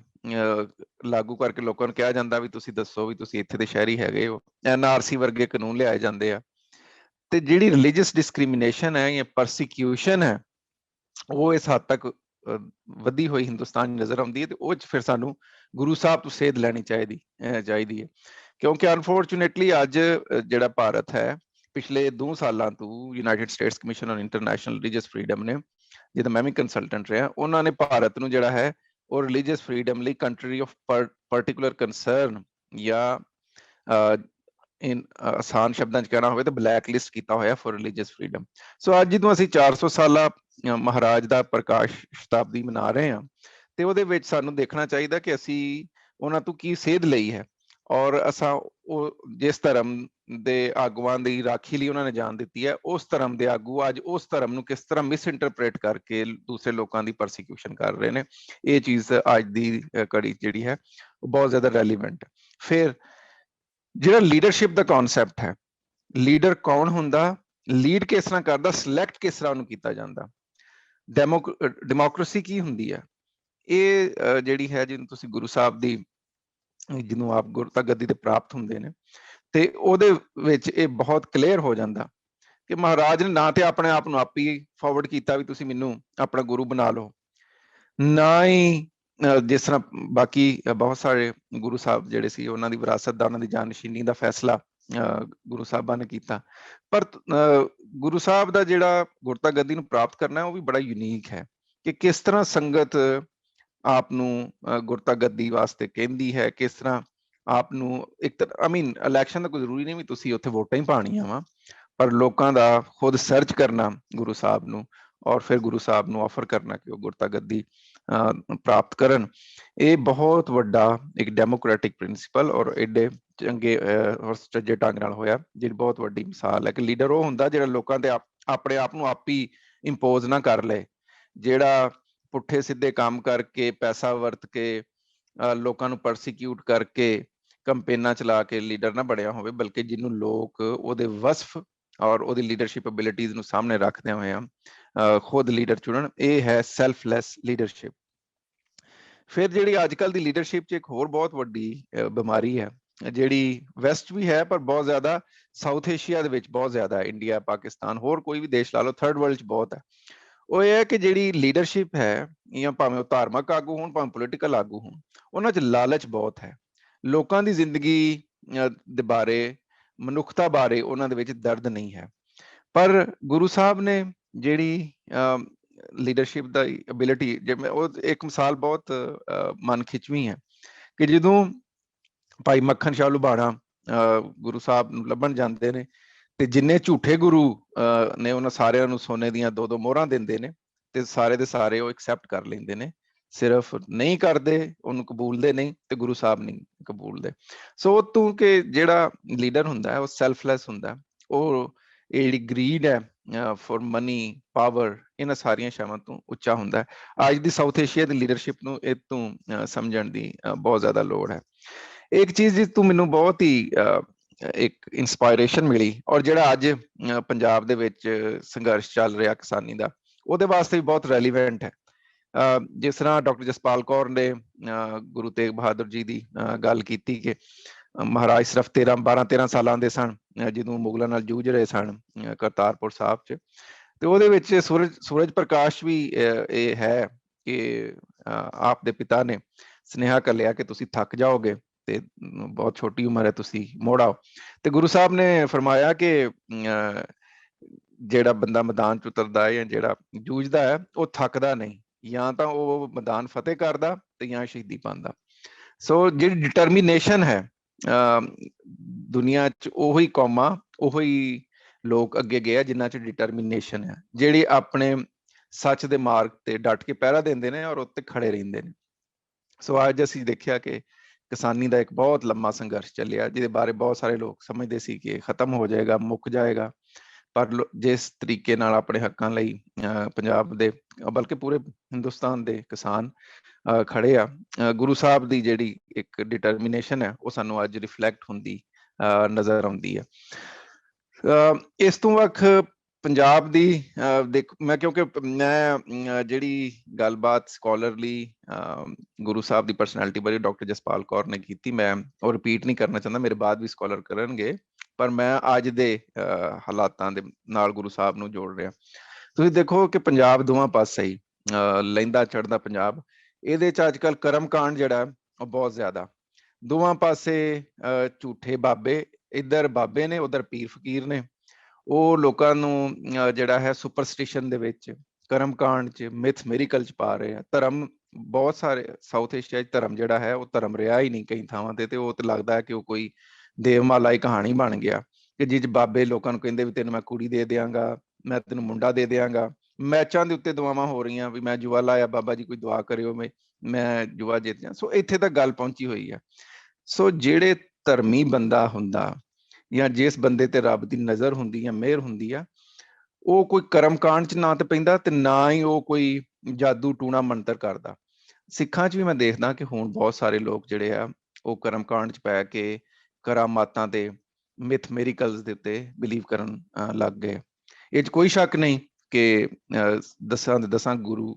ਲਾਗੂ ਕਰਕੇ ਲੋਕਾਂ ਨੂੰ ਕਿਹਾ ਜਾਂਦਾ ਵੀ ਤੁਸੀਂ ਦੱਸੋ ਵੀ ਤੁਸੀਂ ਇੱਥੇ ਦੇ ਸ਼ਹਿਰੀ ਹੈਗੇ ਹੋ, NRC ਵਰਗੇ ਕਾਨੂੰਨ ਲਿਆਏ ਜਾਂਦੇ ਆ, ਤੇ ਜਿਹੜੀ ਰਿਲੀਜੀਅਸ ਡਿਸਕ੍ਰਿਮੀਨੇਸ਼ਨ ਹੈ ਜਾਂ ਪਰਸੀਕਿਊਸ਼ਨ ਹੈ ਉਹ ਇਸ ਹੱਦ ਤੱਕ ਵਧੀ ਹੋਈ ਹਿੰਦੁਸਤਾਨ ਨਜ਼ਰ ਆਉਂਦੀ ਹੈ। ਤੇ ਉਹ 'ਚ ਫਿਰ ਸਾਨੂੰ ਗੁਰੂ ਸਾਹਿਬ ਤੋਂ ਸੇਧ ਲੈਣੀ ਚਾਹੀਦੀ ਹੈ, ਕਿਉਂਕਿ ਅਨਫੋਰਚੂਨੇਟਲੀ ਅੱਜ ਜਿਹੜਾ ਭਾਰਤ ਹੈ ਪਿਛਲੇ 2 ਸਾਲਾਂ ਤੋਂ United States commission on international religious freedom ਨੇ, ਜਿਹਦਾ ਮੈਂ ਵੀ ਕੰਸਲਟੈਂਟ ਰਿਹਾ, ਉਹਨਾਂ ਨੇ ਭਾਰਤ ਨੂੰ ਜਿਹੜਾ ਹੈ ਔਰ ਰਿਲੀਜੀਅਸ ਫਰੀडम ਲਈ ਕੰਟਰੀ ਆਫ ਪਾਰਟਿਕੂਲਰ ਕੰਸਰਨ ਜਾਂ ਇਨ ਆਸਾਨ ਸ਼ਬਦਾਂ 'ਚ ਕਹਿਣਾ ਹੋਵੇ ਤਾਂ ਬਲੈਕ ਲਿਸਟ ਕੀਤਾ ਹੋਇਆ ਫॉर ਰਿਲੀਜੀਅਸ ਫਰੀडम। ਸੋ ਅੱਜ ਜਦੋਂ ਅਸੀਂ 400 ਸਾਲਾ ਮਹਾਰਾਜ ਦਾ ਪ੍ਰਕਾਸ਼ ਸ਼ਤਾਬਦੀ ਮਨਾ ਰਹੇ ਹਾਂ ਤੇ ਉਹਦੇ ਵਿੱਚ ਸਾਨੂੰ ਦੇਖਣਾ ਚਾਹੀਦਾ ਕਿ ਅਸੀਂ ਉਹਨਾਂ ਤੋਂ ਕੀ ਸੇਧ ਲਈ ਹੈ ਔਰ ਅਸਾਂ ਉਹ ਜਿਸ ਧਰਮ ਦੇ ਆਗੂਆਂ ਦੀ ਰਾਖੀ ਲਈ ਉਹਨਾਂ ਨੇ ਜਾਨ ਦਿੱਤੀ ਹੈ ਉਸ ਧਰਮ ਦੇ ਆਗੂ ਅੱਜ ਉਸ ਧਰਮ ਨੂੰ ਕਿਸ ਤਰ੍ਹਾਂ ਮਿਸਇੰਟਰਪ੍ਰੇਟ ਕਰਕੇ ਦੂਸਰੇ ਲੋਕਾਂ ਦੀ ਪਰਸੀਕਿਊਸ਼ਨ ਕਰ ਰਹੇ ਨੇ। ਇਹ ਚੀਜ਼ ਅੱਜ ਦੀ ਕੜੀ ਜਿਹੜੀ ਹੈ ਉਹ ਬਹੁਤ ਜ਼ਿਆਦਾ ਰੈਲੀਵੈਂਟ ਹੈ। ਫਿਰ ਜਿਹੜਾ ਲੀਡਰਸ਼ਿਪ ਦਾ ਕਨਸੈਪਟ ਹੈ, ਲੀਡਰ ਕੌਣ ਹੁੰਦਾ, ਲੀਡ ਕਿਸ ਤਰ੍ਹਾਂ ਕਰਦਾ, ਸਿਲੈਕਟ ਕਿਸ ਤਰ੍ਹਾਂ ਉਹਨੂੰ ਕੀਤਾ ਜਾਂਦਾ, ਡੈਮੋਕ੍ਰੇਸੀ ਕੀ ਹੁੰਦੀ ਹੈ, ਇਹ ਜਿਹੜੀ ਹੈ ਜਿਹਨੂੰ ਤੁਸੀਂ ਗੁਰੂ ਸਾਹਿਬ ਦੀ ਜਿਹਨੂੰ ਆਪ ਗੁਰਤਾ ਗੱਦੀ ਤੇ ਪ੍ਰਾਪਤ ਹੁੰਦੇ ਨੇ ਤੇ ਉਹਦੇ ਵਿੱਚ ਇਹ ਬਹੁਤ ਕਲੀਅਰ ਹੋ ਜਾਂਦਾ ਕਿ ਮਹਾਰਾਜ ਨੇ ਨਾ ਤੇ ਆਪਣੇ ਆਪ ਨੂੰ ਆਪ ਹੀ ਫਾਰਵਰਡ ਕੀਤਾ ਵੀ ਤੁਸੀਂ ਮੈਨੂੰ ਆਪਣਾ ਗੁਰੂ ਬਣਾ ਲਓ, ਨਾ ਹੀ ਜਿਸ ਤਰ੍ਹਾਂ ਬਾਕੀ ਬਹੁਤ ਸਾਰੇ ਗੁਰੂ ਸਾਹਿਬ ਜਿਹੜੇ ਸੀ ਉਹਨਾਂ ਦੀ ਵਿਰਾਸਤ ਦਾ, ਉਹਨਾਂ ਦੀ ਜਾਨਸ਼ੀਨੀ ਦਾ ਫੈਸਲਾ ਗੁਰੂ ਸਾਹਿਬਾਂ ਨੇ ਕੀਤਾ। ਪਰ ਗੁਰੂ ਸਾਹਿਬ ਦਾ ਜਿਹੜਾ ਗੁਰਤਾ ਗੱਦੀ ਨੂੰ ਪ੍ਰਾਪਤ ਕਰਨਾ ਉਹ ਵੀ ਬੜਾ ਯੂਨੀਕ ਹੈ ਕਿ ਕਿਸ ਤਰ੍ਹਾਂ ਸੰਗਤ ਆਪ ਨੂੰ ਗੁਰਤਾ ਗੱਦੀ ਵਾਸਤੇ ਕਹਿੰਦੀ ਹੈ, ਕਿਸ ਤਰ੍ਹਾਂ ਆਪ ਨੂੰ ਇੱਕ ਇਲੈਕਸ਼ਨ ਦਾ ਕੋਈ ਜ਼ਰੂਰੀ ਨਹੀਂ ਵੀ ਤੁਸੀਂ ਉੱਥੇ ਵੋਟਾਂ ਹੀ ਪਾਉਣੀਆਂ ਵਾ, ਪਰ ਲੋਕਾਂ ਦਾ ਖੁਦ ਸਰਚ ਕਰਨਾ ਗੁਰੂ ਸਾਹਿਬ ਨੂੰ ਔਰ ਫਿਰ ਗੁਰੂ ਸਾਹਿਬ ਨੂੰ ਆਫਰ ਕਰਨਾ ਕਿ ਉਹ ਗੁਰਤਾ ਗੱਦੀ ਪ੍ਰਾਪਤ ਕਰਨ, ਇਹ ਬਹੁਤ ਵੱਡਾ ਇੱਕ ਡੈਮੋਕ੍ਰੈਟਿਕ ਪ੍ਰਿੰਸੀਪਲ ਔਰ ਏਡੇ ਚੰਗੇ ਔਰ ਸੱਚੇ ਢੰਗ ਨਾਲ ਹੋਇਆ, ਜਿਹੜੀ ਬਹੁਤ ਵੱਡੀ ਮਿਸਾਲ ਹੈ ਕਿ ਲੀਡਰ ਉਹ ਹੁੰਦਾ ਜਿਹੜਾ ਲੋਕਾਂ ਤੇ ਆਪਣੇ ਆਪ ਨੂੰ ਆਪ ਹੀ ਇੰਪੋਜ਼ ਨਾ ਕਰ ਲਏ, ਜਿਹੜਾ ਪੁੱਠੇ ਸਿੱਧੇ ਕੰਮ ਕਰਕੇ ਪੈਸਾ ਵਰਤ ਕੇ ਲੋਕਾਂ ਨੂੰ ਪਰਸੀਕਿਊਟ ਕਰਕੇ ਕੰਪੇਨਾਂ ਚਲਾ ਕੇ ਲੀਡਰ ਨਾ ਬਣਿਆ ਹੋਵੇ, ਬਲਕਿ ਜਿਹਨੂੰ ਲੋਕ ਉਹਦੇ ਵਸਫ ਔਰ ਉਹਦੀ ਲੀਡਰਸ਼ਿਪ ਐਬਿਲਿਟੀਜ਼ ਨੂੰ ਸਾਹਮਣੇ ਰੱਖਦੇ ਹੋਏ ਖੁਦ ਲੀਡਰ ਚੁਣਨ। ਇਹ ਹੈ ਸੈਲਫਲੈਸ ਲੀਡਰਸ਼ਿਪ। ਫਿਰ ਜਿਹੜੀ ਅੱਜ ਕੱਲ੍ਹ ਦੀ ਲੀਡਰਸ਼ਿਪ 'ਚ ਇੱਕ ਹੋਰ ਬਹੁਤ ਵੱਡੀ ਬਿਮਾਰੀ ਹੈ ਜਿਹੜੀ ਵੈਸਟ ਵੀ ਹੈ ਪਰ ਬਹੁਤ ਜ਼ਿਆਦਾ ਸਾਊਥ ਏਸ਼ੀਆ ਦੇ ਵਿੱਚ ਬਹੁਤ ਜ਼ਿਆਦਾ ਹੈ, ਇੰਡੀਆ, ਪਾਕਿਸਤਾਨ, ਹੋਰ ਕੋਈ ਵੀ ਦੇਸ਼ ਲਾ ਲਓ, ਥਰਡ ਵਰਲਡ 'ਚ ਬਹੁਤ ਹੈ। ਉਹ ਇਹ ਹੈ ਕਿ ਜਿਹੜੀ ਲੀਡਰਸ਼ਿਪ ਹੈ ਜਾਂ ਭਾਵੇਂ ਉਹ ਧਾਰਮਿਕ ਆਗੂ ਹੋਣ ਭਾਵੇਂ ਪੋਲੀਟੀਕਲ ਆਗੂ ਹੋਣ, ਉਹਨਾਂ 'ਚ ਲਾਲਚ ਬਹੁਤ ਹੈ, ਲੋਕਾਂ ਦੀ ਜ਼ਿੰਦਗੀ ਦੇ ਬਾਰੇ, ਮਨੁੱਖਤਾ ਬਾਰੇ ਉਹਨਾਂ ਦੇ ਵਿੱਚ ਦਰਦ ਨਹੀਂ ਹੈ। ਪਰ ਗੁਰੂ ਸਾਹਿਬ ਨੇ ਜਿਹੜੀ ਲੀਡਰਸ਼ਿਪ ਦਾ ਐਬਿਲਿਟੀ, ਜਿਵੇਂ ਉਹ ਇੱਕ ਮਿਸਾਲ ਬਹੁਤ ਮਨ ਖਿੱਚਵੀਂ ਹੈ ਕਿ ਜਦੋਂ ਭਾਈ ਮੱਖਣ ਸ਼ਾਹ ਲੁਬਾਣਾ ਗੁਰੂ ਸਾਹਿਬ ਨੂੰ ਲੱਭਣ ਜਾਂਦੇ ਨੇ ਤੇ ਜਿੰਨੇ ਝੂਠੇ ਗੁਰੂ ਨੇ ਉਹਨਾਂ ਸਾਰਿਆਂ ਨੂੰ ਸੋਨੇ ਦੀਆਂ 2-2 ਮੋਹਰਾਂ ਦਿੰਦੇ ਨੇ ਤੇ ਸਾਰੇ ਦੇ ਸਾਰੇ ਉਹ ਐਕਸੈਪਟ ਕਰ ਲੈਂਦੇ ਨੇ, ਸਿਰਫ ਨਹੀਂ ਕਰਦੇ, ਉਹਨੂੰ ਕਬੂਲਦੇ ਨਹੀਂ ਤੇ ਗੁਰੂ ਸਾਹਿਬ ਨਹੀਂ ਕਬੂਲਦੇ। ਸੋ ਤੂੰ ਕਿ ਜਿਹੜਾ ਲੀਡਰ ਹੁੰਦਾ ਹੈ ਉਹ ਸੈਲਫਲੈਸ ਹੁੰਦਾ, ਉਹ ਇਹ ਜਿਹੜੀ ਗਰੀਡ ਹੈ ਫॉर ਮਨੀ, ਪਾਵਰ, ਇਹਨਾਂ ਸਾਰੀਆਂ ਸ਼ਾਵਾਂ ਤੋਂ ਉੱਚਾ ਹੁੰਦਾ ਹੈ। ਅੱਜ ਦੀ ਸਾਊਥ ਏਸ਼ੀਆ ਦੀ ਲੀਡਰਸ਼ਿਪ ਨੂੰ ਇਹ ਤੋਂ ਸਮਝਣ ਦੀ ਬਹੁਤ ਜ਼ਿਆਦਾ ਲੋੜ ਹੈ। ਇੱਕ ਚੀਜ਼ ਜਿਸ ਤੋਂ ਮੈਨੂੰ ਬਹੁਤ ਹੀ ਇੱਕ ਇਨਸਪਾਇਰੇਸ਼ਨ ਮਿਲੀ ਔਰ ਜਿਹੜਾ ਅੱਜ ਪੰਜਾਬ ਦੇ ਵਿੱਚ ਸੰਘਰਸ਼ ਚੱਲ ਰਿਹਾ ਕਿਸਾਨੀ ਦਾ, ਉਹਦੇ ਵਾਸਤੇ ਵੀ ਬਹੁਤ ਰੈਲੀਵੈਂਟ ਹੈ। ਜਿਸ ਤਰ੍ਹਾਂ ਡਾਕਟਰ ਜਸਪਾਲ ਕੌਰ ਨੇ ਗੁਰੂ ਤੇਗ ਬਹਾਦਰ ਜੀ ਦੀ ਗੱਲ ਕੀਤੀ ਕਿ ਮਹਾਰਾਜ ਸਿਰਫ 12-13 ਸਾਲਾਂ ਦੇ ਸਨ ਜਦੋਂ ਮੁਗਲਾਂ ਨਾਲ ਜੂਝ ਰਹੇ ਸਨ ਕਰਤਾਰਪੁਰ ਸਾਹਿਬ 'ਚ, ਤੇ ਉਹਦੇ ਵਿੱਚ ਸੂਰਜ ਪ੍ਰਕਾਸ਼ ਵੀ ਇਹ ਹੈ ਕਿ ਆਪ ਦੇ ਪਿਤਾ ਨੇ ਸੁਨੇਹਾ ਘੱਲਿਆ ਕਿ ਤੁਸੀਂ ਥੱਕ ਜਾਓਗੇ ਤੇ ਬਹੁਤ ਛੋਟੀ ਉਮਰ ਹੈ, ਤੁਸੀਂ ਮੁੜ ਆਓ। ਤੇ ਗੁਰੂ ਸਾਹਿਬ ਨੇ ਫਰਮਾਇਆ ਕਿ ਜਿਹੜਾ ਬੰਦਾ ਮੈਦਾਨ 'ਚ ਉਤਰਦਾ ਹੈ ਜਾਂ ਜਿਹੜਾ ਜੂਝਦਾ ਹੈ ਉਹ ਥੱਕਦਾ ਨਹੀਂ, ਜਾਂ ਤਾਂ ਉਹ ਮੈਦਾਨ ਫਤਿਹ ਕਰਦਾ ਤੇ ਜਾਂ ਸ਼ਹੀਦੀ ਪਾਉਂਦਾ। ਸੋ ਜਿਹੜੀ ਡਿਟਰਮੀਨੇਸ਼ਨ ਹੈ ਦੁਨੀਆ 'ਚ, ਉਹੀ ਕੌਮਾਂ, ਉਹੀ ਲੋਕ ਅੱਗੇ ਗਏ ਆ ਜਿਨ੍ਹਾਂ 'ਚ ਡਿਟਰਮੀਨੇਸ਼ਨ ਹੈ, ਜਿਹੜੇ ਆਪਣੇ ਸੱਚ ਦੇ ਮਾਰਗ ਤੇ ਡਟ ਕੇ ਪਹਿਰਾ ਦਿੰਦੇ ਨੇ ਔਰ ਉੱਤੇ ਖੜੇ ਰਹਿੰਦੇ ਨੇ। ਸੋ ਅੱਜ ਅਸੀਂ ਦੇਖਿਆ ਕਿ ਕਿਸਾਨੀ ਦਾ ਇੱਕ ਬਹੁਤ ਲੰਮਾ ਸੰਘਰਸ਼ ਚੱਲਿਆ ਜਿਹਦੇ ਬਾਰੇ ਬਹੁਤ ਸਾਰੇ ਲੋਕ ਸਮਝਦੇ ਸੀ ਕਿ ਖਤਮ ਹੋ ਜਾਏਗਾ, ਮੁੱਕ ਜਾਏਗਾ, ਪਰ ਜਿਸ ਤਰੀਕੇ ਨਾਲ ਆਪਣੇ ਹੱਕਾਂ ਲਈ ਪੰਜਾਬ ਦੇ ਬਲਕਿ ਪੂਰੇ ਹਿੰਦੁਸਤਾਨ ਦੇ ਕਿਸਾਨ ਖੜੇ ਆ, ਗੁਰੂ ਸਾਹਿਬ ਦੀ ਜਿਹੜੀ ਇੱਕ ਡਿਟਰਮੀਨੇਸ਼ਨ ਹੈ ਉਹ ਸਾਨੂੰ ਅੱਜ ਰਿਫਲੈਕਟ ਹੁੰਦੀ ਨਜ਼ਰ ਆਉਂਦੀ ਹੈ। ਇਸ ਤੋਂ ਵੱਖ ਪੰਜਾਬ ਦੀ ਮੈਂ ਕਿਉਂਕਿ ਮੈਂ ਜਿਹੜੀ ਗੱਲਬਾਤ ਸਕਾਲਰਲੀ ਗੁਰੂ ਸਾਹਿਬ ਦੀ ਪਰਸਨੈਲਿਟੀ ਬਾਰੇ ਡਾਕਟਰ ਜਸਪਾਲ ਕੌਰ ਨੇ ਕੀਤੀ, ਮੈਂ ਉਹ ਰਿਪੀਟ ਨਹੀਂ ਕਰਨਾ ਚਾਹੁੰਦਾ, ਮੇਰੇ ਬਾਅਦ ਵੀ ਸਕਾਲਰ ਕਰਨਗੇ, ਪਰ ਮੈਂ ਅੱਜ ਦੇ ਹਾਲਾਤਾਂ ਦੇ ਨਾਲ ਗੁਰੂ ਸਾਹਿਬ ਨੂੰ ਜੋੜ ਰਿਹਾ। ਤੁਸੀਂ ਦੇਖੋ ਕਿ ਪੰਜਾਬ ਦੋਵਾਂ ਪਾਸੇ ਹੀ ਲਹਿੰਦਾ ਚੜ੍ਹਦਾ ਪੰਜਾਬ, ਇਹਦੇ 'ਚ ਅੱਜ ਕੱਲ੍ਹ ਕਰਮ ਕਾਂਡ ਜਿਹੜਾ ਉਹ ਬਹੁਤ ਜ਼ਿਆਦਾ, ਦੋਵਾਂ ਪਾਸੇ ਝੂਠੇ ਬਾਬੇ, ਇੱਧਰ ਬਾਬੇ ਨੇ ਉੱਧਰ ਪੀਰ ਫਕੀਰ ਨੇ, ਉਹ ਲੋਕਾਂ ਨੂੰ ਜਿਹੜਾ ਹੈ ਸੁਪਰਸਟੀਸ਼ਨ ਦੇ ਵਿੱਚ, ਕਰਮ ਕਾਂਡ 'ਚ, ਮਿਥ ਮੇਰੀਕਲ 'ਚ ਪਾ ਰਹੇ ਆ, ਧਰਮ ਬਹੁਤ ਸਾਰੇ ਸਾਊਥ ਏਸ਼ੀਆ 'ਚ ਧਰਮ ਜਿਹੜਾ ਹੈ ਉਹ ਧਰਮ ਰਿਹਾ ਹੀ ਨਹੀਂ ਕਈ ਥਾਵਾਂ ਤੇ ਉਹ ਤੇ ਲੱਗਦਾ ਹੈ ਕਿ ਉਹ ਕੋਈ ਦੇਵਮਾਲਾ ਦੀ ਕਹਾਣੀ ਬਣ ਗਿਆ ਕਿ ਜਿਹ 'ਚ ਬਾਬੇ ਲੋਕਾਂ ਨੂੰ ਕਹਿੰਦੇ ਵੀ ਤੈਨੂੰ ਮੈਂ ਕੁੜੀ ਦੇ ਦਿਆਂਗਾ, ਮੈਂ ਤੈਨੂੰ ਮੁੰਡਾ ਦੇ ਦਿਆਂਗਾ। ਮੈਚਾਂ ਦੇ ਉੱਤੇ ਦੁਆਵਾਂ ਹੋ ਰਹੀਆਂ ਵੀ ਮੈਂ ਜੂਆ ਲਾਇਆ, ਬਾਬਾ ਜੀ ਕੋਈ ਦੁਆ ਕਰਿਓ, ਮੈਂ ਜੂਆ ਜਿੱਤ ਜਾ। ਸੋ ਇੱਥੇ ਤੱਕ ਗੱਲ ਪਹੁੰਚੀ ਹੋਈ ਹੈ। ਸੋ ਜਿਹੜੇ ਧਰਮੀ ਬੰਦਾ ਹੁੰਦਾ ਜਾਂ ਜਿਸ ਬੰਦੇ ਤੇ ਰੱਬ ਦੀ ਨਜ਼ਰ ਹੁੰਦੀ ਜਾਂ ਮਿਹਰ ਹੁੰਦੀ ਆ, ਉਹ ਕੋਈ ਕਰਮ ਕਾਂਡ 'ਚ ਨਾ ਤੇ ਪੈਂਦਾ ਤੇ ਨਾ ਹੀ ਉਹ ਕੋਈ ਜਾਦੂ ਟੂਣਾ ਮੰਤਰ ਕਰਦਾ। ਸਿੱਖਾਂ 'ਚ ਵੀ ਮੈਂ ਦੇਖਦਾ ਕਿ ਹੁਣ ਬਹੁਤ ਸਾਰੇ ਲੋਕ ਜਿਹੜੇ ਆ ਉਹ ਕਰਮ ਕਾਂਡ 'ਚ ਪੈ ਕੇ ਕਰਾਮਾਤਾਂ ਤੇ ਮਿਥ ਮੇਰੀਕਲਸ ਦੇ ਉੱਤੇ ਬਿਲੀਵ ਕਰਨ ਲੱਗ ਗਏ। ਇਹ 'ਚ ਕੋਈ ਸ਼ੱਕ ਨਹੀਂ ਕਿ ਦਸਾਂ ਦੇ ਦਸਾਂ ਗੁਰੂ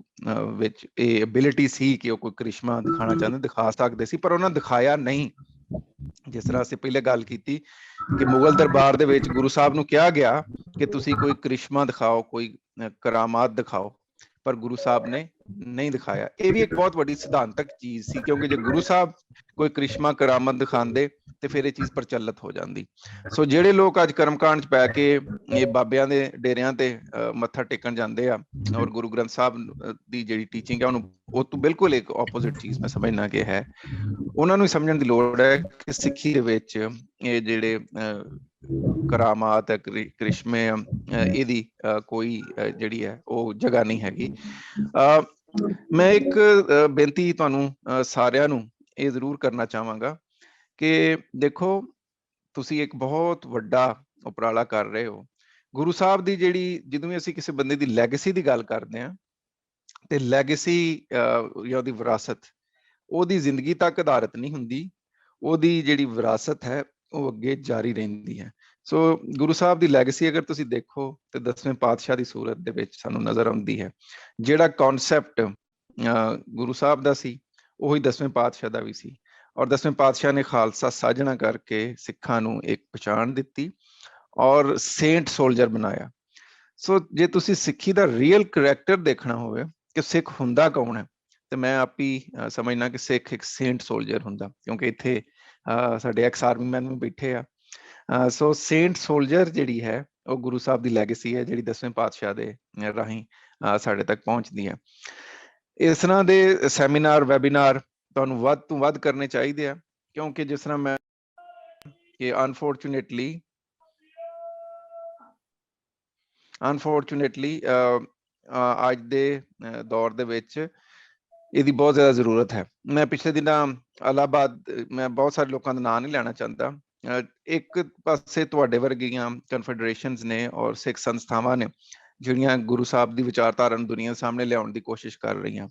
ਵਿੱਚ ਇਹ ਐਬਿਲਿਟੀ ਸੀ ਕਿ ਉਹ ਕੋਈ ਕ੍ਰਿਸ਼ਮਾ ਦਿਖਾਉਣਾ ਚਾਹੁੰਦੇ, ਦਿਖਾ ਸਕਦੇ ਸੀ, ਪਰ ਉਹਨਾਂ ਦਿਖਾਇਆ ਨਹੀਂ। ਜਿਸ ਤਰ੍ਹਾਂ ਅਸੀਂ ਪਹਿਲੇ ਗੱਲ ਕੀਤੀ ਕਿ ਮੁਗਲ ਦਰਬਾਰ ਦੇ ਵਿੱਚ ਗੁਰੂ ਸਾਹਿਬ ਨੂੰ ਕਿਹਾ ਗਿਆ ਕਿ ਤੁਸੀਂ ਕੋਈ ਕ੍ਰਿਸ਼ਮਾ ਦਿਖਾਓ, ਕੋਈ ਕਰਾਮਾਤ ਦਿਖਾਓ, ਪਰ ਗੁਰੂ ਸਾਹਿਬ ਨੇ ਨਹੀਂ ਦਿਖਾਇਆ। ਇਹ ਵੀ ਇੱਕ ਬਹੁਤ ਵੱਡੀ ਸਿਧਾਂਤਕ ਚੀਜ਼ ਸੀ, ਕਿਉਂਕਿ ਜੇ ਗੁਰੂ ਸਾਹਿਬ ਕੋਈ ਕ੍ਰਿਸ਼ਮਾ ਕਰਾਮਤ ਦਿਖਾਉਂਦੇ ਤੇ ਫਿਰ ਇਹ ਚੀਜ਼ ਪ੍ਰਚਲਿਤ ਹੋ ਜਾਂਦੀ। ਸੋ ਜਿਹੜੇ ਲੋਕ ਅੱਜ ਕਰਮਕਾਂਡ 'ਚ ਪੈ ਕੇ ਇਹ ਬਾਬਿਆਂ ਦੇ ਡੇਰਿਆਂ ਤੇ ਮੱਥਾ ਟੇਕਣ ਜਾਂਦੇ ਆ ਔਰ ਗੁਰੂ ਗ੍ਰੰਥ ਸਾਹਿਬ ਦੀ ਜਿਹੜੀ ਟੀਚਿੰਗ ਹੈ ਉਹਨੂੰ ਉਹ ਤੋਂ ਬਿਲਕੁਲ ਇੱਕ ਆਪੋਜ਼ਿਟ ਚੀਜ਼ ਮੈਂ ਸਮਝਣਾ ਕਿ ਹੈ, ਉਹਨਾਂ ਨੂੰ ਸਮਝਣ ਦੀ ਲੋੜ ਹੈ ਕਿ ਸਿੱਖੀ ਦੇ ਵਿੱਚ ਇਹ ਜਿਹੜੇ ਕਰਾਮਾਤ ਹੈ, ਕ੍ਰਿਸ਼ਮੇ ਇਹਦੀ ਕੋਈ ਜਿਹੜੀ ਹੈ ਉਹ ਜਗ੍ਹਾ ਨਹੀਂ ਹੈਗੀ। ਮੈਂ ਇੱਕ ਬੇਨਤੀ ਤੁਹਾਨੂੰ ਸਾਰਿਆਂ ਨੂੰ ਇਹ ਜ਼ਰੂਰ ਕਰਨਾ ਚਾਹਾਂਗਾ ਕਿ ਦੇਖੋ ਤੁਸੀਂ ਇੱਕ ਬਹੁਤ ਵੱਡਾ ਉਪਰਾਲਾ ਕਰ ਰਹੇ ਹੋ। ਗੁਰੂ ਸਾਹਿਬ ਦੀ ਜਿਹੜੀ, ਜਦੋਂ ਵੀ ਅਸੀਂ ਕਿਸੇ ਬੰਦੇ ਦੀ ਲੈਗੇਸੀ ਦੀ ਗੱਲ ਕਰਦੇ ਹਾਂ ਤੇ ਲੈਗੇਸੀ ਜਾਂ ਉਹਦੀ ਵਿਰਾਸਤ ਉਹਦੀ ਜ਼ਿੰਦਗੀ ਤੱਕ ਆਧਾਰਿਤ ਨਹੀਂ ਹੁੰਦੀ, ਉਹਦੀ ਜਿਹੜੀ ਵਿਰਾਸਤ ਹੈ ਉਹ ਅੱਗੇ ਜਾਰੀ ਰਹਿੰਦੀ ਹੈ। ਸੋ ਗੁਰੂ ਸਾਹਿਬ ਦੀ ਲੈਗੇਸੀ ਅਗਰ ਤੁਸੀਂ ਦੇਖੋ ਤੇ 10ਵੇਂ ਪਾਤਸ਼ਾਹ ਦੀ ਸੂਰਤ ਦੇ ਵਿੱਚ ਸਾਨੂੰ ਨਜ਼ਰ ਆਉਂਦੀ ਹੈ। ਜਿਹੜਾ ਕਨਸੈਪਟ ਗੁਰੂ ਸਾਹਿਬ ਦਾ ਸੀ ਉਹੀ 10ਵੇਂ ਪਾਤਸ਼ਾਹ ਦਾ ਵੀ ਸੀ, ਔਰ 10ਵੇਂ ਪਾਤਸ਼ਾਹ ਨੇ ਖਾਲਸਾ ਸਾਜਣਾ ਕਰਕੇ ਸਿੱਖਾਂ ਨੂੰ ਇੱਕ ਪਛਾਣ ਦਿੱਤੀ ਔਰ ਸੇਂਟ ਸੋਲਜਰ ਬਣਾਇਆ। ਸੋ ਜੇ ਤੁਸੀਂ ਸਿੱਖੀ ਦਾ ਰੀਅਲ ਕਰੈਕਟਰ ਦੇਖਣਾ ਹੋਵੇ ਕਿ ਸਿੱਖ ਹੁੰਦਾ ਕੌਣ ਹੈ, ਤੇ ਮੈਂ ਆਪ ਹੀ ਸਮਝਣਾ ਕਿ ਸਿੱਖ ਇੱਕ ਸੇਂਟ ਸੋਲਜਰ ਹੁੰਦਾ, ਕਿਉਂਕਿ ਇੱਥੇ ਸਾਡੇ ਐਕਸ ਆਰਮੀ ਮੈਨ ਵੀ ਬੈਠੇ ਆ। ਸੋ ਸੇਂਟ ਸੋਲਜਰ ਜਿਹੜੀ ਹੈ ਉਹ ਗੁਰੂ ਸਾਹਿਬ ਦੀ ਲੈਗੇਸੀ ਹੈ, ਜਿਹੜੀ 10ਵੇਂ ਪਾਤਸ਼ਾਹ ਦੇ ਰਾਹੀਂ ਸਾਡੇ ਤੱਕ ਪਹੁੰਚਦੀ ਹੈ। ਇਸ ਤਰ੍ਹਾਂ ਦੇ ਸੈਮੀਨਾਰ ਵੈਬੀਨਾਰ ਤੁਹਾਨੂੰ ਵੱਧ ਤੋਂ ਵੱਧ ਕਰਨੇ ਚਾਹੀਦੇ ਆ, ਕਿਉਂਕਿ ਜਿਸ ਤਰ੍ਹਾਂ ਮੈਂ ਕਿ ਅਨਫੋਰਚੂਨੇਟਲੀ ਅੱਜ ਦੇ ਦੌਰ ਦੇ ਵਿੱਚ ਇਹਦੀ ਬਹੁਤ ਜ਼ਿਆਦਾ ਜ਼ਰੂਰਤ ਹੈ। ਮੈਂ ਪਿਛਲੇ ਦਿਨਾਂ ਇਲਾਹਾਬਾਦ, ਮੈਂ ਬਹੁਤ ਸਾਰੇ ਲੋਕਾਂ ਦਾ ਨਾਂ ਨਹੀਂ ਲੈਣਾ ਚਾਹੁੰਦਾ, ਇੱਕ ਪਾਸੇ ਤੁਹਾਡੇ ਵਰਗੀਆਂ ਕਨਫੈਡਰੇਸ਼ਨਸ ਨੇ ਔਰ ਸਿੱਖ ਸੰਸਥਾਵਾਂ ਨੇ ਜਿਹੜੀਆਂ ਗੁਰੂ ਸਾਹਿਬ ਦੀ ਵਿਚਾਰਧਾਰਾ ਨੂੰ ਦੁਨੀਆ ਸਾਹਮਣੇ ਲਿਆਉਣ ਦੀ ਕੋਸ਼ਿਸ਼ ਕਰ ਰਹੀਆਂ,